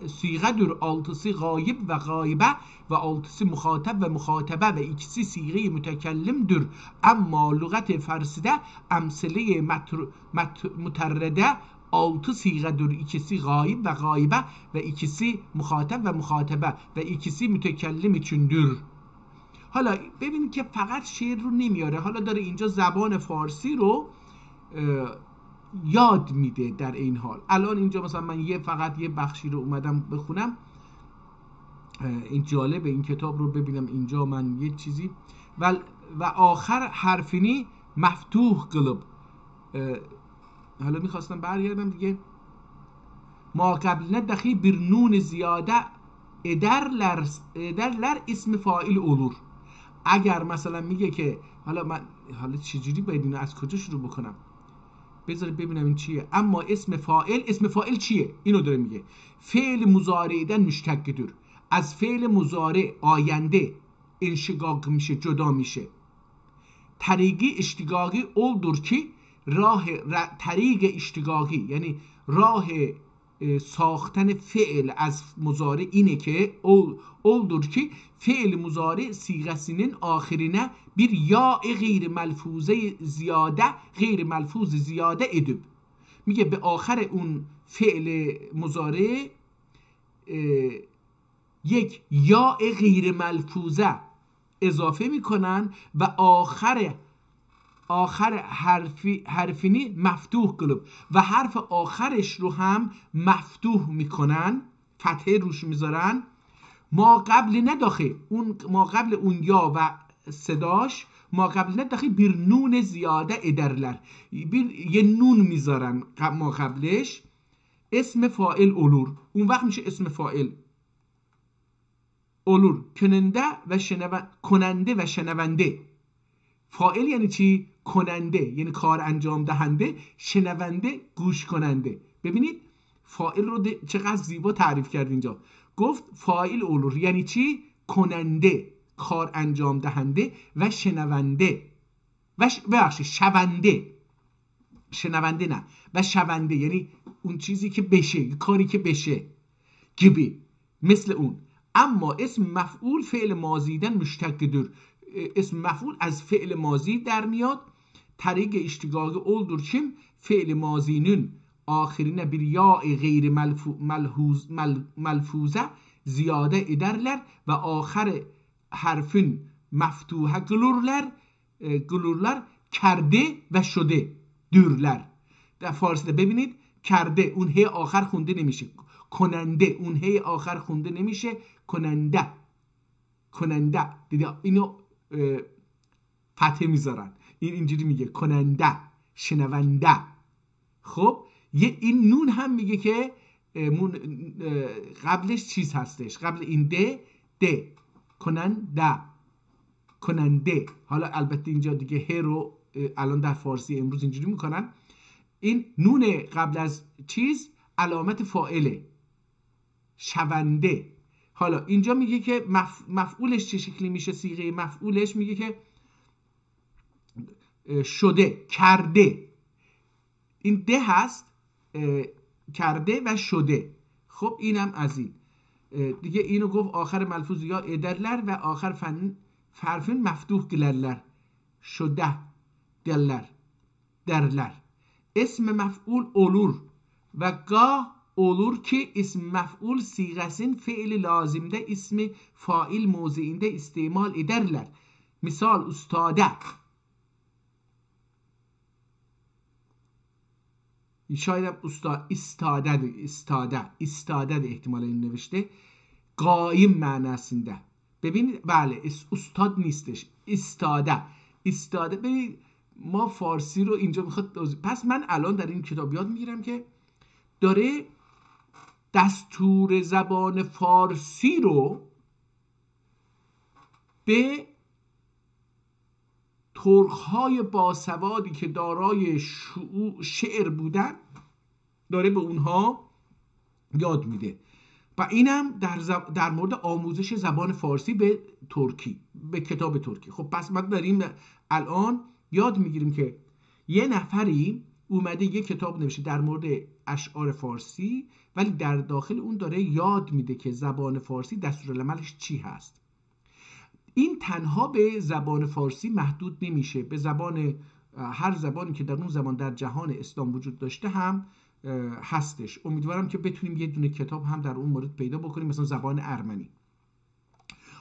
siğe dür, 6'sı gayib ve gaybe ve 6'sı muhateb ve muhatebe ve ikisi siğe-i mütekellimdir. Amma lügat-i farside emsile-i muterrede 6 siğedir, ikisi gayib ve gaybe ve ikisi muhateb ve muhatebe ve ikisi mütekellim içindir. حالا ببینید که فقط شعر رو نمیاره، حالا داره اینجا زبان فارسی رو یاد میده در این حال. الان اینجا مثلا من فقط یه بخشی رو اومدم بخونم. این جالبه این کتاب رو ببینم. اینجا من یه چیزی و آخر حرفینی مفتوح قلب. حالا میخواستم برگردم دیگه. ما قبل ندخی بر نون زیاده ederler اسم فاعل olur. اگر مثلا میگه که حالا چجوری باید اینو از کجا شروع بکنم؟ بذارید ببینم این چیه. اما اسم فاعل چیه؟ اینو داره میگه. فعل مضارعden مشتقdir. از فعل مضارع آینده انشقاق میشه، جدا میشه. طریق اشتقاقی oldur ki طریق اشتقاقی یعنی راه ساختن فعل از مضارع اینه که oldur ki فعل مضارع صیغه‌sinin آخرine bir یا غیر ملفوظه زیاده edip. میگه به آخر اون فعل مضارع یک یا غیر ملفوظه اضافه میکنن و آخر حرفینی مفتوح قلب و حرف آخرش رو هم مفتوح میکنن، فتحه روش میذارن. ما قبل نداخه اون ما قبل اون یا و صداش ما قبل داخل bir نون زیاده ederler. یه نون میذارن ما قبلش، اسم فاعل olur. اون وقت میشه اسم فاعل olur. کننده و شنونده. فاعل یعنی چی؟ کننده یعنی کار انجام دهنده، شنونده گوش کننده. ببینید فاعل رو چقدر زیبا تعریف کرد اینجا. گفت فاعل olur یعنی چی؟ کننده، کار انجام دهنده و شنونده و شونده. شنونده نه، و شونده یعنی اون چیزی که بشه، کاری که بشه. gibi مثل اون. اما اسم مفعول فعل ماضیden müştekkidir. اسم مفعول از فعل ماضی در میاد. طریق اشتقاقı olur kim? فعل ماضinin آخرine bir ya غیر ملفوظه ziyade ederler ve ahir harfin meftuha kılırlar کرده و شده dürler. در فارسی ببینید کرده اون هی آخر خونده نمیشه، کننده اون هی آخر خونده نمیشه، کننده دیدی اینو فتحه میذارن، این اینجوری میگه کننده، شنونده. خب یه این نون هم میگه که قبلش چیز هستش، قبل این ده کننده. حالا البته اینجا دیگه ه رو الان در فارسی امروز اینجوری میکنن، این نون قبل از چیز علامت فاعله، شونده. حالا اینجا میگه که مفعولش چه شکلی میشه، صیغه مفعولش میگه که شده، کرده. این ده هست، کرده و شده. خب اینم از این دیگه. اینو گفت آخر ملفوظ یا ederler و آخر harfin meftuh kılarlar. شده derler. اسم مفعول olur ve gah olur ki ism mef'ul sigasin fiil lazimde ismi fail mevziinde istimal ederler. Misal ustade. شاید استاده de ihtimalle این نوشته قایم معناسinde. ببینید بله استاد نیستش، استاده. ببینید ما فارسی رو اینجا میخواد پس من الان در این کتاب یاد میگیرم که داره دستور زبان فارسی رو به ترک‌های باسوادی که دارای شعر بودن داره به اونها یاد میده. و اینم در مورد آموزش زبان فارسی به ترکی، به کتاب ترکی. خب پس ما داریم الان یاد میگیریم که یه نفری اومده یه کتاب نوشته در مورد اشعار فارسی، ولی در داخل اون داره یاد میده که زبان فارسی دستورالعملش چی هست. این تنها به زبان فارسی محدود نمیشه، به زبان هر زبانی که در اون زمان در جهان اسلام وجود داشته هم هستش. امیدوارم که بتونیم یه دونه کتاب هم در اون مورد پیدا بکنیم، مثلا زبان ارمنی.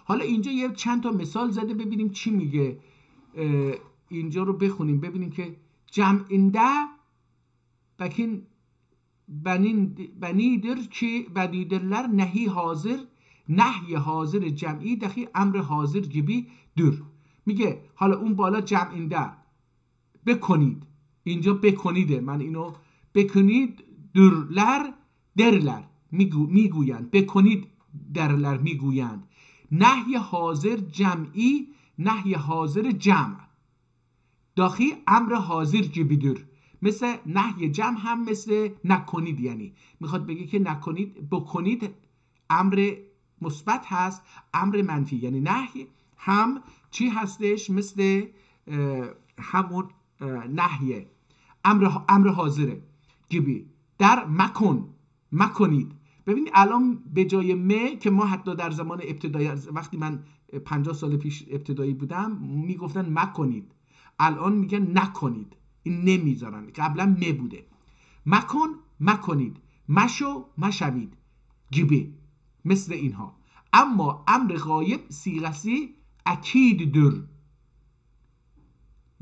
حالا اینجا یه چند تا مثال زده، ببینیم چی میگه. اینجا رو بخونیم ببینیم که جمعinde bakın benidir ki benidirler nehi hazır نهی حاضر جمعی دخی امر حاضر gibi dür. میگه حالا اون بالا جمعinde بکنید، اینجا بکنیده، من اینو بکنید درler میگویند، بکنید درler میگویند. نهی حاضر جمعی نهی حاضر جمع داخی امر حاضر gibi dür. مثل نهی جمع هم مثل نکنید، یعنی میخواد بگه که نکنید، بکنید امر مثبت هست، امر منفی یعنی نهی هم چی هستش؟ مثل همون نهیه، امر حاضره gibi. در مکنید. ببینید الان به جای م که ما حتی در زمان ابتدایی وقتی من 50 سال پیش ابتدایی بودم میگفتن مکنید، الان میگن نکنید، این نمیذارن، قبلا م بوده. مکنید، مشوید gibi مثل اینها. اما امر غایب صیغه‌سی اکیدdir،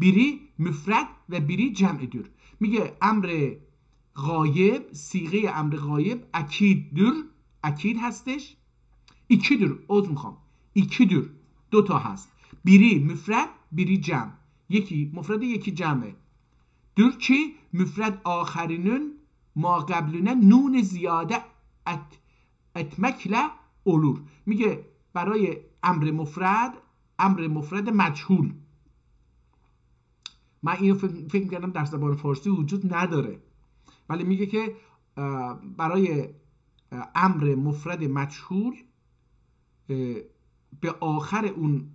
biri مفرد و biri جمعdir. میگه امر غایب، صیغه امر غایب اکیدdir، اکید هستش، ikidir، عذر میخوام، ikidir، دو تا هست، biri مفرد biri cem. Yeki mufrad, yeki cem'e. Dur ki müfred ahirinin maqablüne nun ziyade etmekle olur. میگه برای امر مفرد مجهول. من اینو فکر می‌کردم در زبان فارسی وجود نداره، ولی میگه که برای امر مفرد مجهول به آخر اون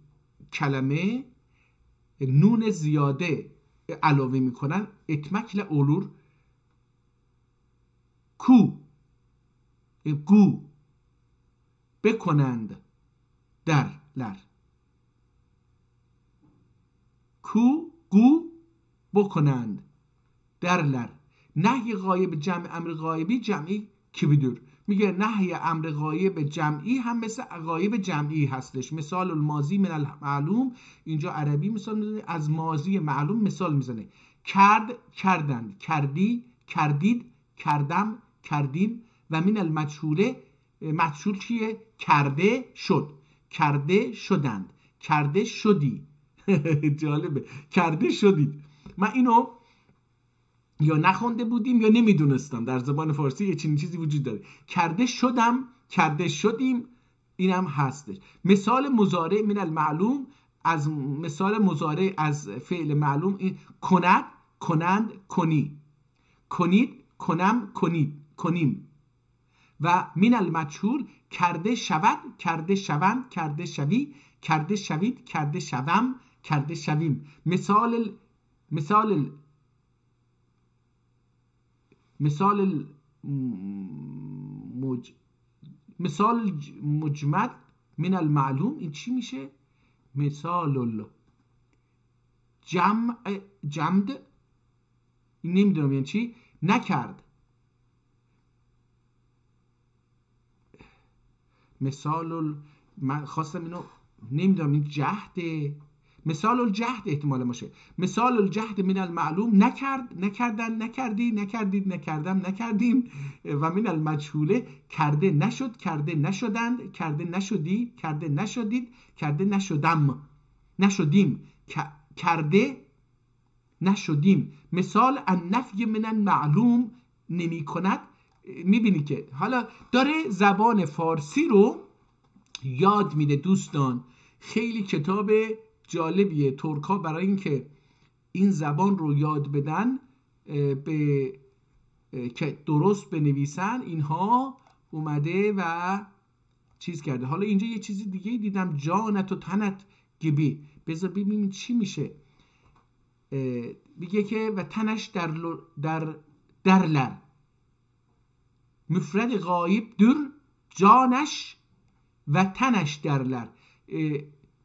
کلمه نون زیاده علاوه میکنن. اتمکل اولور کو گو بکنند در لر. کو گو بکنند در لر. نهی غایب جمع امر غایبی جمعی کی بدور. میگه نهی امر غایب جمعی هم مثل غایب جمعی هستش. مثال الماضی من المعلوم، اینجا عربی مثال میزنه، از ماضی معلوم مثال میزنه. کرد کردند، کردی کردید، کردم کردیم. و من المجهوله، مجهول چیه؟ کرده شد، کرده شدند، کرده شدی. جالبه، کرده شدید. من اینو یا نخونده بودیم یا نمیدونستم در زبان فارسی یه چنین چیزی وجود داره. کرده شدم، کرده شدیم، اینم هستش. مثال مضارع من المعلوم، از مثال مضارع از فعل معلوم این کند، کنند، کنی، کنید، کنم، کنید، کنیم. و من المجهول کرده شود، کرده شوند، کرده شوی، کرده شوید، کرده شوم، کرده شویم. مثال مجمد من المعلوم، این چی میشه؟ مثال جمد، نمیدونم یعنی چی. نکرد. من خواستم اینو، نمیدونم این جهده، مثال الجهد احتمال باشه. مثال الجهد من المعلوم نکرد، نکردن، نکردی، نکردید، نکردم، نکردیم. و من المجهوله کرده نشد، کرده نشدند، کرده نشدی، کرده نشدید، کرده نشدم، نشدیم، کرده نشدیم. مثال النفی من المعلوم نمی کند. میبینی که حالا داره زبان فارسی رو یاد میده دوستان. خیلی کتاب جالبیه. ترک‌ها برای اینکه این زبان رو یاد بدن که درست بنویسن، اینها اومده و چیز کرده. حالا اینجا یه چیزی دیگه دیدم، جانت و تنت گبی. بذار ببینیم چی میشه. میگه که و تنش در لر مفرد غایب در جانش و تنش درلر.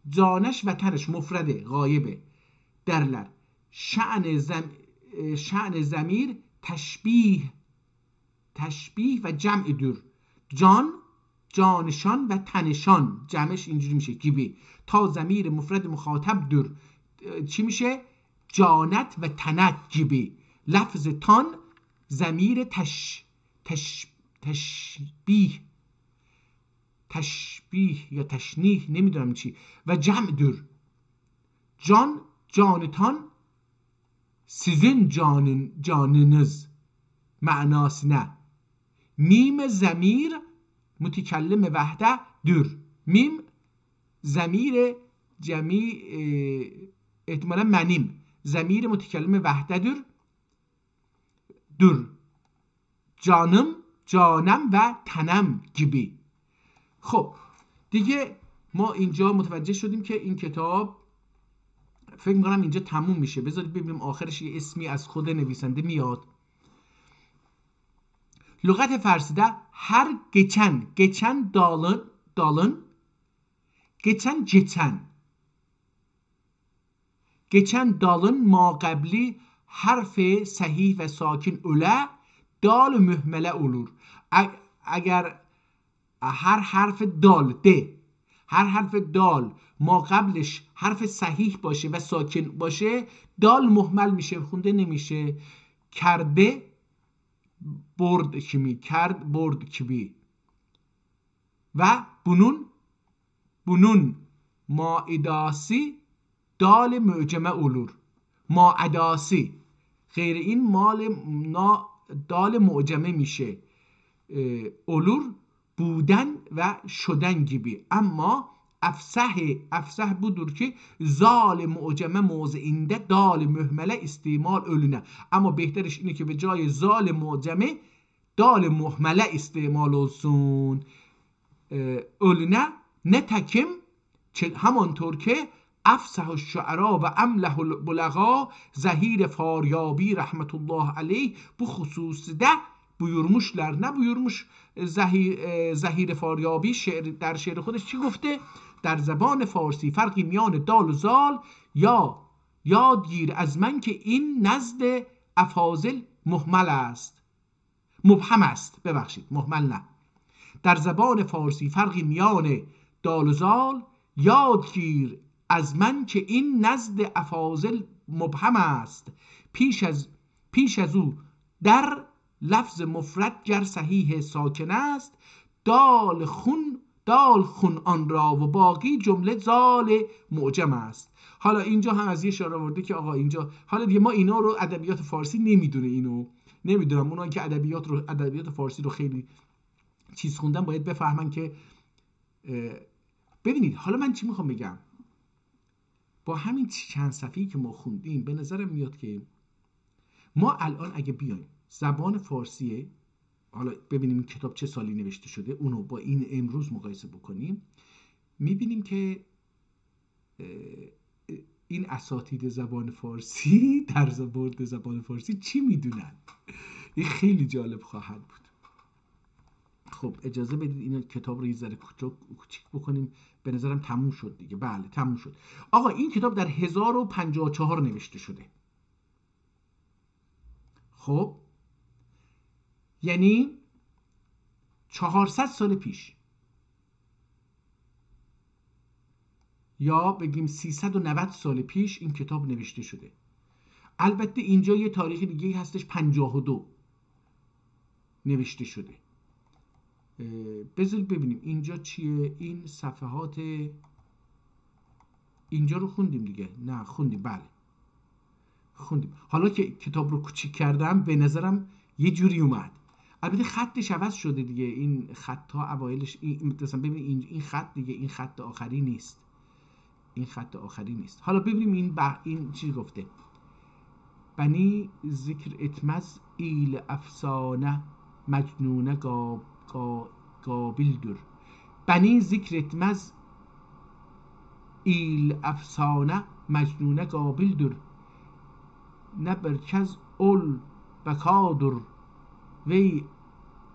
جانش و تنش مفرد غایبه درلر. شأن ضمیر تشبیه و جمع در. جان، جانشان و تنشان، جمعش اینجوری میشه گیبی. تا ضمیر مفرد مخاطب در چی میشه؟ جانت و تنت گیبی. لفظ تان ضمیر تشبیه یا تشنیه، نمیدونم چی. و جمع در. جان، جانتان، sizin canınız معناس نه. میم ضمیر متکلم وحده در. میم ضمیر جمعی احتمالا منیم. ضمیر متکلم وحده در. جانم، جانم و تنم گیبی. خب دیگه ما اینجا متوجه شدیم که این کتاب فکر میکنم اینجا تموم میشه. بذارید ببینیم آخرش یه اسمی از خود نویسنده میاد. لغت فارسی'de her geçen dalın geçen dalın maqabli harf sahih ve sakin öle dal mühmele olur. اگر هر حرف دال ما قبلش حرف صحیح باشه و ساکن باشه، دال محمل میشه، خونده نمیشه. کرده برد kimi، کرد برد kimi. و bunun maidası دال معجمه اولور، ما عداسی، غیر این مال دال معجمه میشه اولور بودن و شدن gibi. اما افسح budur ki zal معجمه موضعinde dal mühmele istimal ölüne. Ama بهترش اینه که به جای زال معجمه دال محمله استعمال olsun ölüne. نتکم همانطور که افسح الشعرا و امله البلغا زهیر فاریابی رحمت الله علیه bu hususda buyurmuşlar. نه buyurmuş زهیر فاریابی در شعر خودش چی گفته؟ در زبان فارسی فرقی میان دال و زال یا یادگیر از من که این نزد افاضل مهمل است، مبهم است، ببخشید مهمل نه. در زبان فارسی فرقی میان دال و زال یادگیر از من که این نزد افاضل مبهم است. پیش از او در لفظ مفرد گر صحیح ساکن است دال خون آن را و باقی جمله زال معجم است. حالا اینجا هم از یه اشاره آورده که آقا اینجا حالا دیگه ما اینا رو ادبیات فارسی نمیدونه، اینو نمیدونم، اونایی که ادبیات فارسی رو خیلی چیز خوندن باید بفهمن که ببینید. حالا من چی میخوام بگم، با همین چند صفحه‌ای که ما خوندیم به نظرم میاد که ما الان اگه بیایم زبان فارسیه، حالا ببینیم این کتاب چه سالی نوشته شده، اونو با این امروز مقایسه بکنیم، میبینیم که این اساتید زبان فارسی در مورد زبان فارسی چی میدونن. این خیلی جالب خواهد بود. خب اجازه بدید این کتاب رو یه ذره کوچیک بکنیم. به نظرم تموم شد دیگه. بله تموم شد. آقا این کتاب در 1054 نوشته شده. خب یعنی 400 سال پیش، یا بگیم 390 سال پیش این کتاب نوشته شده. البته اینجا یه تاریخ دیگه هستش 52 نوشته شده. بذارید ببینیم اینجا چیه. این صفحات اینجا رو خوندیم دیگه؟ نه خوندیم، بله خوندیم. حالا که کتاب رو کوچیک کردم به نظرم یه جوری اومد. البته خطش عوض شده دیگه. این خط ها اوایلش مثلا ببینید این خط دیگه این خط آخری نیست، این خط آخری نیست. حالا ببینیم این چی گفته. بنی ذکر اتمز ایل افسانه مجنونه قابلدر. بنی ذکر اتمز ایل افسانه مجنونه قابلدر نبرکز اول بکادر وی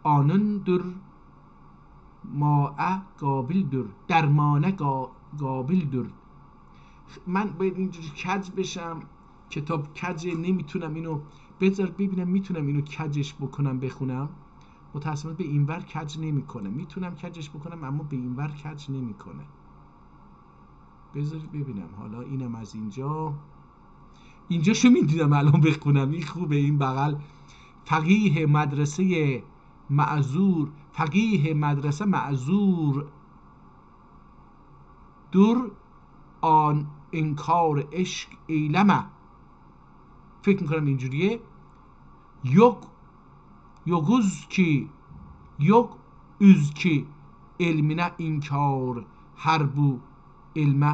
آنندر ماء قابلدر درمانه قابلدر. من باید اینجوری کج بشم، کتاب کجه، نمیتونم اینو بذار ببینم میتونم اینو کجش بکنم بخونم. متأسفانه به اینور کج نمیکنه. میتونم کجش بکنم اما به اینور کج نمیکنه. بذارید ببینم. حالا اینم از اینجاشو میدونم الان بخونم. این خوبه. این بغل فقیه مدرسه معذور دور آن انکار عشق ایلمه. فکر میکنم اینجوریه. yok üzki ilmine inkar her bu ilme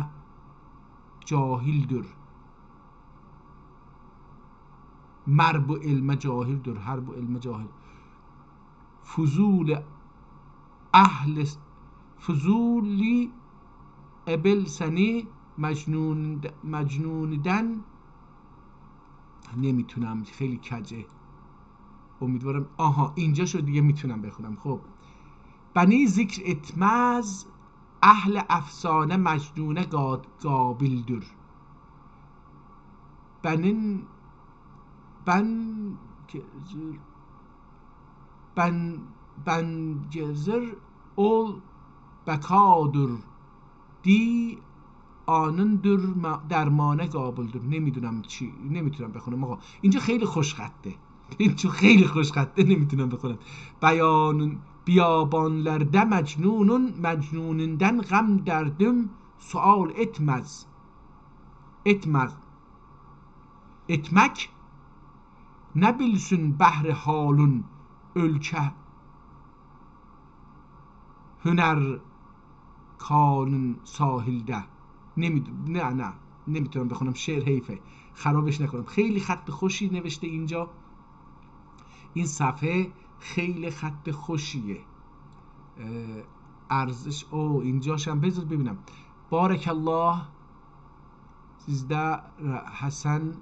cahildir. مربو علم جاهل در حرب و علم جاهل. فضولی ابل سنی مجنوندن. نمیتونم، خیلی کجه. امیدوارم اینجا شد دیگه میتونم بخونم. خب بنی ذکر اتمز اهل افسانه مجنونه قابلدر. بنگزر اول بکادر دی آنندر درمانه قابلدر. نمیدونم چی، نمیتونم بخونم آقا. اینجا خیلی خوشخطه. نمیتونم بخونم. بیابانلرده مجنونندن غم دردم سؤال اتمز. etmek ne bilsin behri halun ülke hüner کانون ساحلده. نه نمیتونم بخونم، شعر حیفه، خرابش نکنم. خیلی خط خوشی نوشته اینجا، این صفحه خیلی خط خوشیه. ارزش اینجاش هم بذار ببینم. بارک الله 13 حسن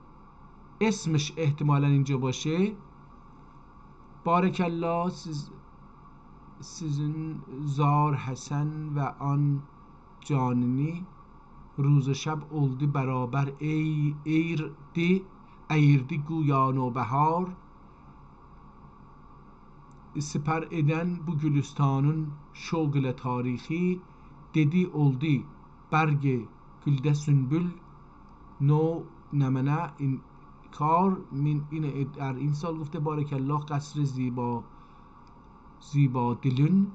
اسمش احتمالا اینجا باشه. بارک الله سیزن زار حسن و آن جاننی روز و شب oldu beraber eğirdi güya nobahar siper eden bu gülistanın şoğle tarihi dedi oldu berge gülde sünbül no نمنه این کار اینه در این سال گفته بارک الله قصر زیبا دلون،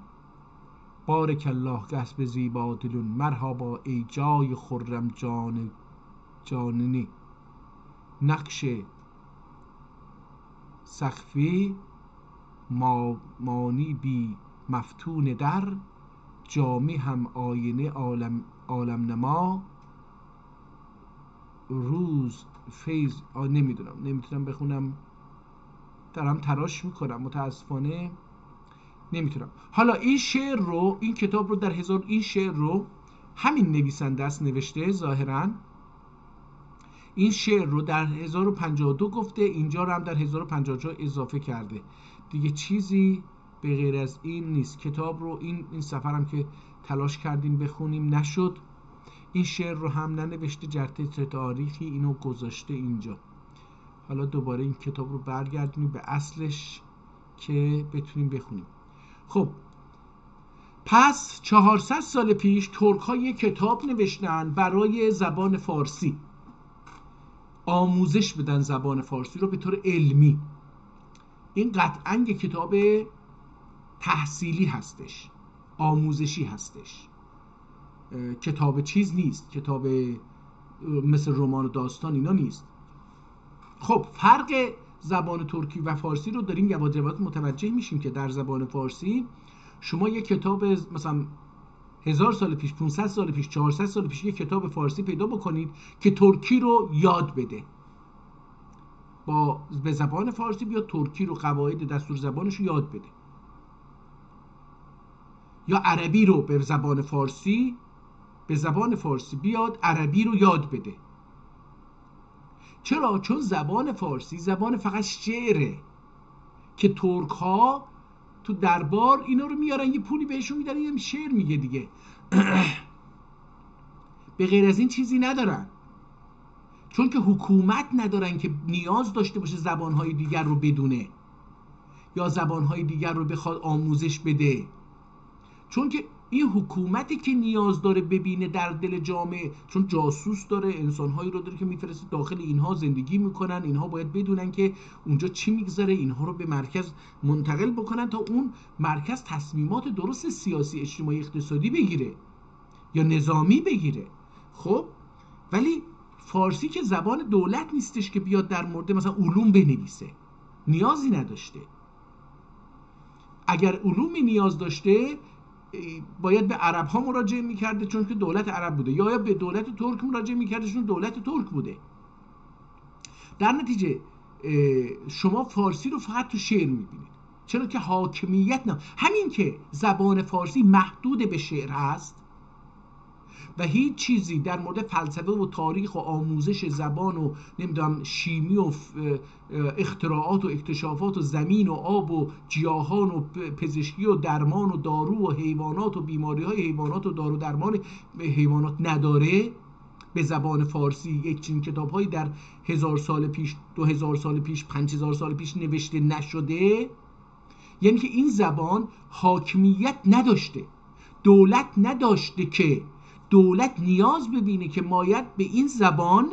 بارک الله قصر زیبا دلون، مرحبا ای جای خرم جاننی، نقش سقفی مانی بی مفتون در، جامی هم آینه عالم نما، روز فیض نمیتونم بخونم، دارم تراش میکنم متاسفانه نمیتونم. حالا این شعر رو، این کتاب رو این شعر رو همین نویسنده است نوشته. ظاهرا این شعر رو در 1052 گفته، اینجا رو هم در 1054 اضافه کرده. دیگه چیزی به غیر از این نیست. کتاب رو این سفرم که تلاش کردیم بخونیم نشد. این شعر رو هم ننوشته، جرته تاریخی اینو گذاشته اینجا. حالا دوباره این کتاب رو برگردونیم به اصلش که بتونیم بخونیم. خب پس 400 سال پیش ترک ها یک کتاب نوشتن برای زبان فارسی، آموزش بدن زبان فارسی رو به طور علمی. این قطعاً یک کتاب تحصیلی هستش، آموزشی هستش، کتاب چیز نیست، کتاب مثل رمان و داستان اینا نیست. خب فرق زبان ترکی و فارسی رو داریم یواش یواش متوجه میشیم که در زبان فارسی شما یک کتاب مثلا 1000 سال پیش، 500 سال پیش، 400 سال پیش یک کتاب فارسی پیدا بکنید که ترکی رو یاد بده، به زبان فارسی بیاد ترکی رو، قواعد دستور زبانش رو یاد بده، یا عربی رو به زبان فارسی بیاد عربی رو یاد بده. چرا؟ چون زبان فارسی زبان فقط شعره که ترک ها تو دربار اینا رو میارن، یه پولی بهشون میدن، یه شعر میگه دیگه. به غیر از این چیزی ندارن، چون که حکومت ندارن که نیاز داشته باشه زبانهای دیگر رو بدونه یا زبانهای دیگر رو بخواد آموزش بده. چون که این حکومتی که نیاز داره ببینه در دل جامعه، چون جاسوس داره، انسانهایی رو داره که میفرسته داخل اینها زندگی میکنن، اینها باید بدونن که اونجا چی میگذره، اینها رو به مرکز منتقل بکنن تا اون مرکز تصمیمات درست سیاسی، اجتماعی، اقتصادی بگیره یا نظامی بگیره. خب ولی فارسی که زبان دولت نیستش که بیاد در مورد مثلا علوم بنویسه، نیازی نداشته. اگر علومی نیاز داشته باید به عرب ها مراجعه میکرده چون که دولت عرب بوده، یا به دولت ترک مراجعه میکرده چون دولت ترک بوده. در نتیجه شما فارسی رو فقط تو شعر میبینید، چرا که حاکمیت نه. همین که زبان فارسی محدود به شعر هست و هیچ چیزی در مورد فلسفه و تاریخ و آموزش زبان و نمیدونم شیمی و اختراعات و اکتشافات و زمین و آب و گیاهان و پزشکی و درمان و دارو و حیوانات و بیماری های حیوانات و دارو درمان حیوانات نداره، به زبان فارسی یک چنین کتاب هایی در 1000 سال پیش، 2000 سال پیش، 5000 سال پیش نوشته نشده. یعنی که این زبان حاکمیت نداشته، دولت نداشته که دولت نیاز ببینه که باید به این زبان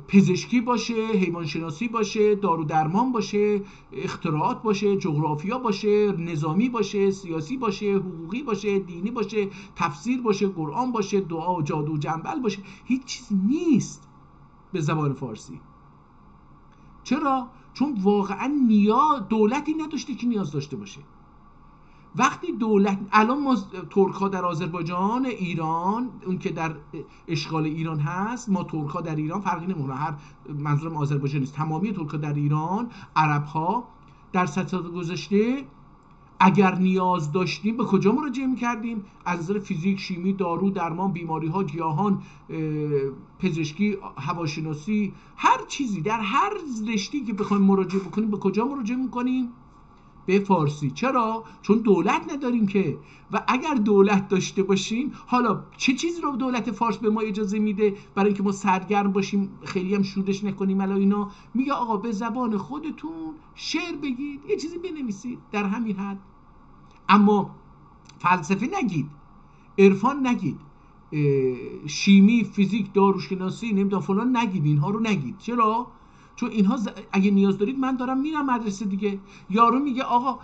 پزشکی باشه، حیوانشناسی باشه، دارو درمان باشه، اختراعات باشه، جغرافیا باشه، نظامی باشه، سیاسی باشه، حقوقی باشه، دینی باشه، تفسیر باشه، قرآن باشه، دعا و جادو و جنبل باشه، هیچ چیز نیست به زبان فارسی. چرا؟ چون واقعا دولتی نداشته که نیاز داشته باشه. وقتی دولت الان ما ترک‌ها در آذربایجان، ایران، اون که در اشغال ایران هست، ما ترک‌ها در ایران فرقی نمی‌کنه، هر منظورم آذربایجان نیست، تمامی ترک‌ها در ایران، عرب‌ها در سطح گذشته اگر نیاز داشتیم به کجا مراجعه می‌کردیم؟ از نظر فیزیک، شیمی، دارو درمان، بیماری‌ها، گیاهان، پزشکی، هواشناسی، هر چیزی در هر رشته‌ای که بخوایم مراجعه بکنیم به کجا مراجعه می‌کنیم؟ به فارسی. چرا؟ چون دولت نداریم که. و اگر دولت داشته باشیم، حالا چه چیزی رو دولت فارس به ما اجازه میده برای اینکه ما سرگرم باشیم، خیلی هم شورش نکنیم الا اینا؟ میگه آقا به زبان خودتون شعر بگید، یه چیزی بنویسید، در همین حد. اما فلسفه نگید، عرفان نگید، شیمی، فیزیک، داروشناسی، نمیدونم فلان نگید، اینها رو نگید. چرا؟ چون اینها اگه نیاز دارید من دارم میرم مدرسه دیگه. یارو میگه آقا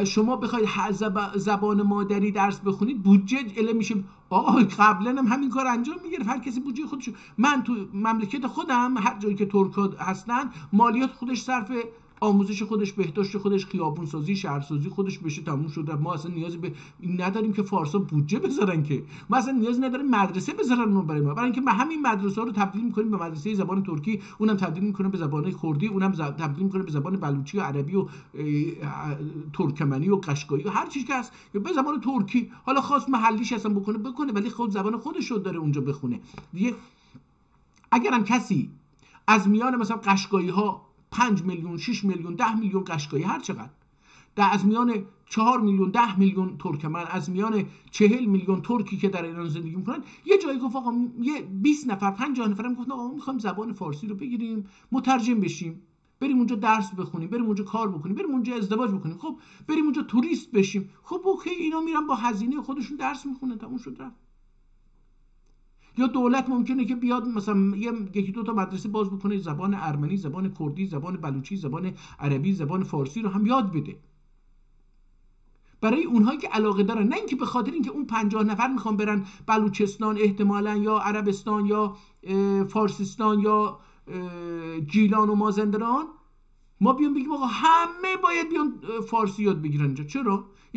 شما بخواید زبان مادری درس بخونید بودجه اله میشه. آقا قبلا هم همین کار انجام میگرفت، هر کسی بودجه خودشو. من تو مملکت خودم هر جایی که ترک‌ها هستن مالیات خودش صرف آموزش خودش، بهداشت خودش، خیابون سازی، شهرسازی خودش بشه، تموم شده. ما اصلا نیازی به این نداریم که فارسا بودجه بذارن، که ما اصلا نیاز نداریم مدرسه بذارن برای ما، برای اینکه ما همین مدرسه ها رو تبدیل می‌کنیم به مدرسه زبان ترکی، اونم تبدیل می‌کنیم به زبان کردی، اونم تبدیل می‌کنیم به زبان بلوچی و عربی و ترکمنی و قشقایی و هر چیزی که هست به زبان ترکی. حالا خاص محلیش اصلا بکنه ولی خود زبان خودش رو داره اونجا بخونه دیگه. اگرم کسی از میان مثلا قشقایی‌ها 5 میلیون، 6 میلیون، 10 میلیون قشقایی، هر چقدر، از میان 4 میلیون، 10 میلیون ترکمن، از میان 40 میلیون ترکی که در ایران زندگی میکنن، یه جایی گفت آقا یه 20 نفر 50 نفرم گفتن آقا میخوایم زبان فارسی رو بگیریم، مترجم بشیم، بریم اونجا درس بخونیم، بریم اونجا کار بکنیم، بریم اونجا ازدواج بکنیم، خب بریم اونجا توریست بشیم. خب اوکی، اینا میرن با هزینه خودشون درس میخونن، تموم شد رفت. یا دولت ممکنه که بیاد مثلا یکی دو تا مدرسه باز بکنه، زبان ارمنی، زبان کردی، زبان بلوچی، زبان عربی، زبان فارسی رو هم یاد بده برای اونهایی که علاقه دارن، نه اینکه به خاطر اینکه اون 50 نفر میخوان برن بلوچستان احتمالاً یا عربستان یا فارسستان یا گیلان و مازندران ما بیان بگیم آقا همه باید بیان فارسی یاد بگیرن اینجا.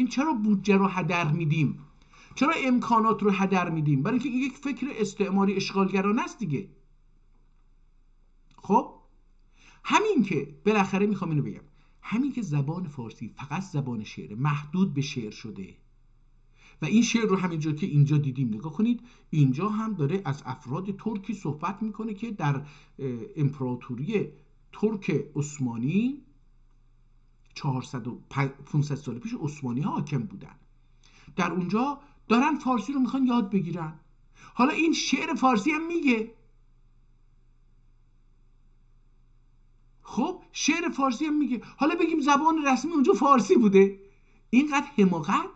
چرا بودجه رو هدر میدیم؟ چرا امکانات رو هدر میدیم؟ برای اینکه یک فکر استعماری اشغالگرانه است دیگه. خب همین که بالاخره میخوام اینو بگم، همین که زبان فارسی فقط زبان شعر، محدود به شعر شده و این شعر رو همینجا که اینجا دیدیم نگاه کنید، اینجا هم داره از افراد ترکی صحبت میکنه که در امپراتوری ترک عثمانی 400 و 500 سال پیش عثمانی ها حاکم بودن، در اونجا دارن فارسی رو میخوان یاد بگیرن. حالا این شعر فارسی هم میگه، خب شعر فارسی هم میگه، حالا بگیم زبان رسمی اونجا فارسی بوده. اینقدر حماقت؟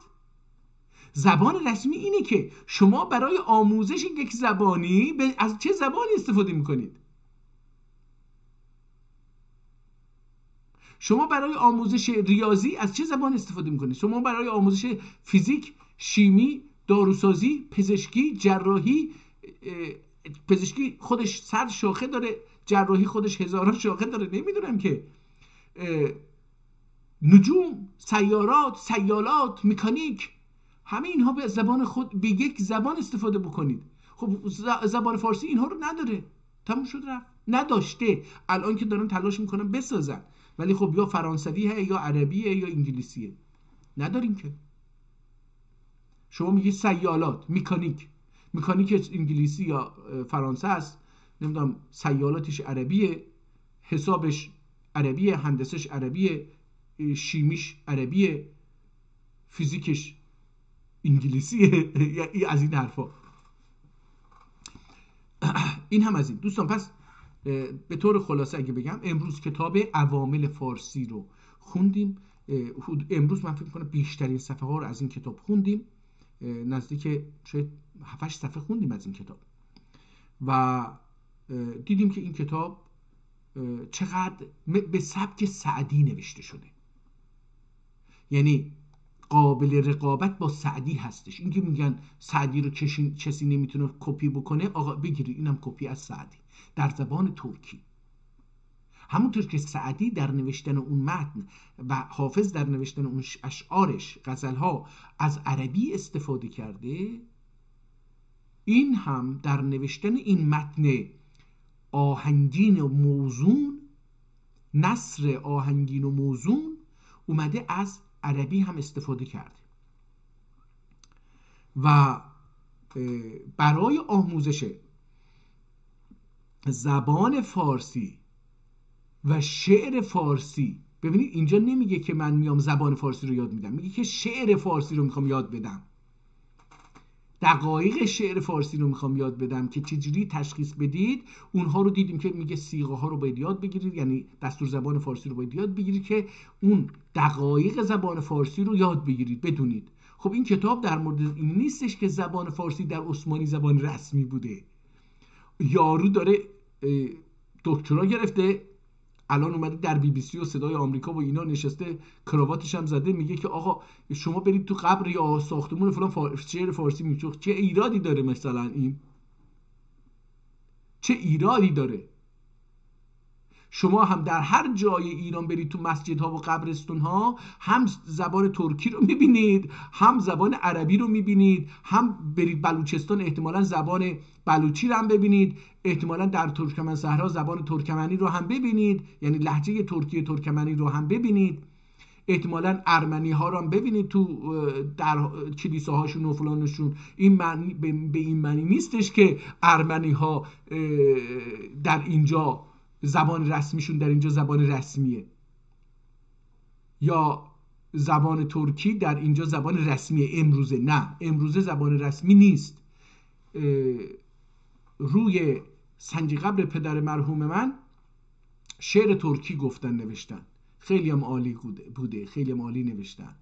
زبان رسمی اینه که شما برای آموزش یک زبانی از چه زبانی استفاده میکنید؟ شما برای آموزش ریاضی از چه زبان استفاده میکنید؟ شما برای آموزش فیزیک، شیمی، داروسازی، پزشکی، جراحی، پزشکی خودش 100 شاخه داره، جراحی خودش هزاران شاخه داره، نمیدونم که، نجوم، سیارات، سیالات، مکانیک، همه اینها به زبان خود به یک زبان استفاده بکنید. خب زبان فارسی اینها رو نداره، تموم شد رفت. نداشته، الان که دارن تلاش میکنن بسازن، ولی خب یا فرانسویه یا عربیه یا انگلیسیه، نداریم که. شما میگی سیالات، مکانیک انگلیسی یا فرانسه است، نمیدونم سیالاتش عربیه، حسابش عربیه، هندسش عربیه، شیمیش عربیه، فیزیکش انگلیسیه یا از این حرفا. این هم از این. دوستان پس به طور خلاصه اگه بگم، امروز کتاب عوامل فارسی رو خوندیم. امروز من فکر کنم بیشترین صفحه ها رو از این کتاب خوندیم، نزدیک شاید 7-8 صفحه خوندیم از این کتاب و دیدیم که این کتاب چقدر به سبک سعدی نوشته شده، یعنی قابل رقابت با سعدی هستش. این که میگن سعدی رو کسی نمیتونه کپی بکنه، آقا بگیرید اینم کپی از سعدی در زبان ترکی. همونطور که سعدی در نوشتن اون متن و حافظ در نوشتن اون اشعارش، غزلها، از عربی استفاده کرده، این هم در نوشتن این متن آهنگین و موزون، نثر آهنگین و موزون، اومده از عربی هم استفاده کرده. و برای آموزش زبان فارسی و شعر فارسی، ببینید اینجا نمیگه که من میام زبان فارسی رو یاد میدم، میگه که شعر فارسی رو میخوام یاد بدم، دقایق شعر فارسی رو میخوام یاد بدم که چجوری تشخیص بدید. اونها رو دیدیم که میگه صیغه ها رو باید یاد بگیرید، یعنی دستور زبان فارسی رو باید یاد بگیرید که اون دقایق زبان فارسی رو یاد بگیرید، بدونید. خب این کتاب در مورد این نیستش که زبان فارسی در عثمانی زبان رسمی بوده. یارو داره دکترا گرفته، الان اومده در BBC و صدای آمریکا و اینا نشسته، کراواتش هم زده، میگه که آقا شما برید تو قبر یا ساختمون فلان شعر فارسی میگه. چه ایرادی داره مثلا این؟ چه ایرادی داره؟ شما هم در هر جای ایران برید تو مسجدها و قبرستونها، هم زبان ترکی رو میبینید، هم زبان عربی رو میبینید، هم برید بلوچستان احتمالاً زبان بلوچی رو هم ببینید، احتمالاً در ترکمن صحرا زبان ترکمنی رو هم ببینید، یعنی لهجه ترکی ترکمنی رو هم ببینید، احتمالاً ارمنی ها رو هم ببینید تو در کلیساهاشون و فلانشون. این معنی به این معنی نیستش که ارمنی ها در اینجا زبان رسمیشون در اینجا زبان رسمیه، یا زبان ترکی در اینجا زبان رسمیه امروزه. نه، امروزه زبان رسمی نیست. روی سنگ قبر پدر مرحوم من شعر ترکی گفتن، نوشتن، خیلی هم عالی بوده، خیلی هم عالی نوشتن.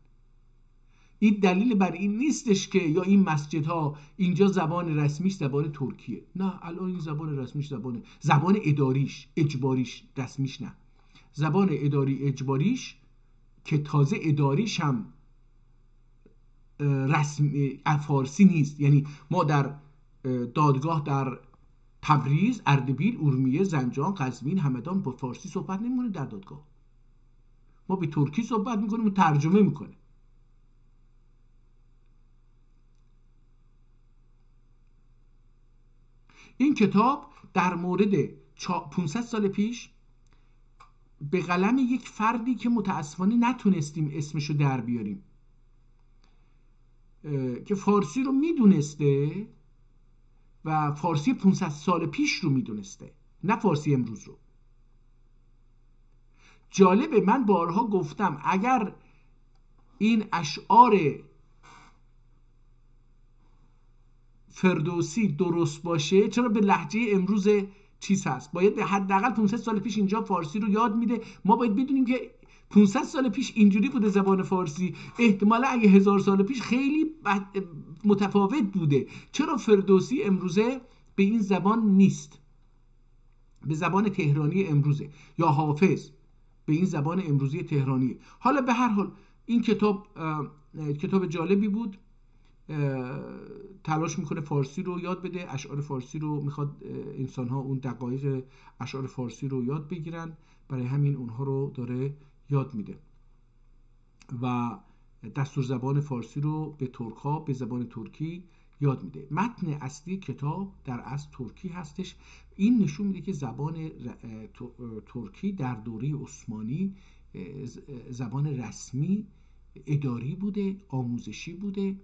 این دلیل بر این نیستش که یا این مسجدها اینجا زبان رسمیش زبان ترکیه. نه، الان این زبان رسمیش زبان اداریش اجباریش رسمیش نه، زبان اداری اجباریش که تازه اداریش هم رسمی فارسی نیست. یعنی ما در دادگاه در تبریز، اردبیل، ارومیه، زنجان، قزوین، همدان با فارسی صحبت نمی‌کنیم در دادگاه، ما به ترکی صحبت می‌کنیم و ترجمه می‌کنیم. این کتاب در مورد 500 سال پیش به قلم یک فردی که متاسفانه نتونستیم اسمشو در بیاریم، که فارسی رو میدونسته و فارسی 500 سال پیش رو میدونسته، نه فارسی امروز رو. جالبه، من بارها گفتم اگر این اشعار فردوسی درست باشه، چرا به لهجه امروز چیز هست؟ باید به حداقل 500 سال پیش اینجا فارسی رو یاد میده. ما باید بدونیم که 500 سال پیش اینجوری بوده زبان فارسی، احتمالا اگه 1000 سال پیش خیلی متفاوت بوده. چرا فردوسی امروزه به این زبان نیست، به زبان تهرانی امروزه، یا حافظ به این زبان امروزی تهرانیه؟ حالا به هر حال این کتاب جالبی بود، تلاش میکنه فارسی رو یاد بده، اشعار فارسی رو میخواد انسان‌ها اون دقایق اشعار فارسی رو یاد بگیرن، برای همین اونها رو داره یاد میده و دستور زبان فارسی رو به ترک‌ها به زبان ترکی یاد میده. متن اصلی کتاب در اصل ترکی هستش. این نشون میده که زبان ترکی در دوره عثمانی زبان رسمی اداری بوده، آموزشی بوده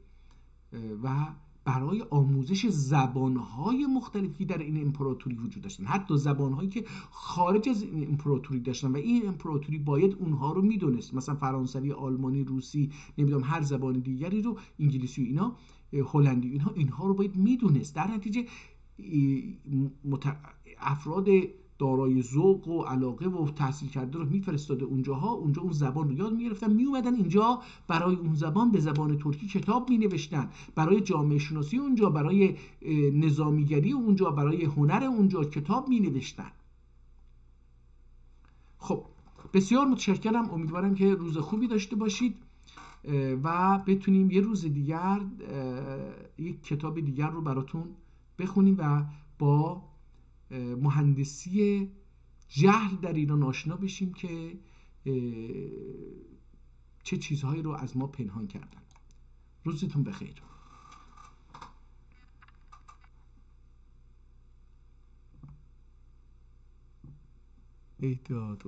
و برای آموزش زبانهای مختلفی در این امپراتوری وجود داشتن، حتی زبانهایی که خارج از این امپراتوری داشتن و این امپراتوری باید اونها رو میدونست، مثلا فرانسوی، آلمانی، روسی، نمیدونم هر زبان دیگری رو، انگلیسی و اینا، هلندی، اینها رو باید میدونست. در نتیجه افراد دارای ذوق و علاقه و تحصیل کرده رو میفرستاده اونجاها، اونجا اون زبان رو یاد میگرفتن، میومدن اینجا برای اون زبان به زبان ترکی کتاب مینوشتن، برای جامعه شناسی اونجا، برای نظامیگری اونجا، برای هنر اونجا کتاب مینوشتن. خب بسیار متشکرم، امیدوارم که روز خوبی داشته باشید و بتونیم یه روز دیگر یک کتاب دیگر رو براتون بخونیم و با مهندسی جهل در ایران آشنا بشیم که چه چیزهایی رو از ما پنهان کردن. روزتون بخیر. ای داد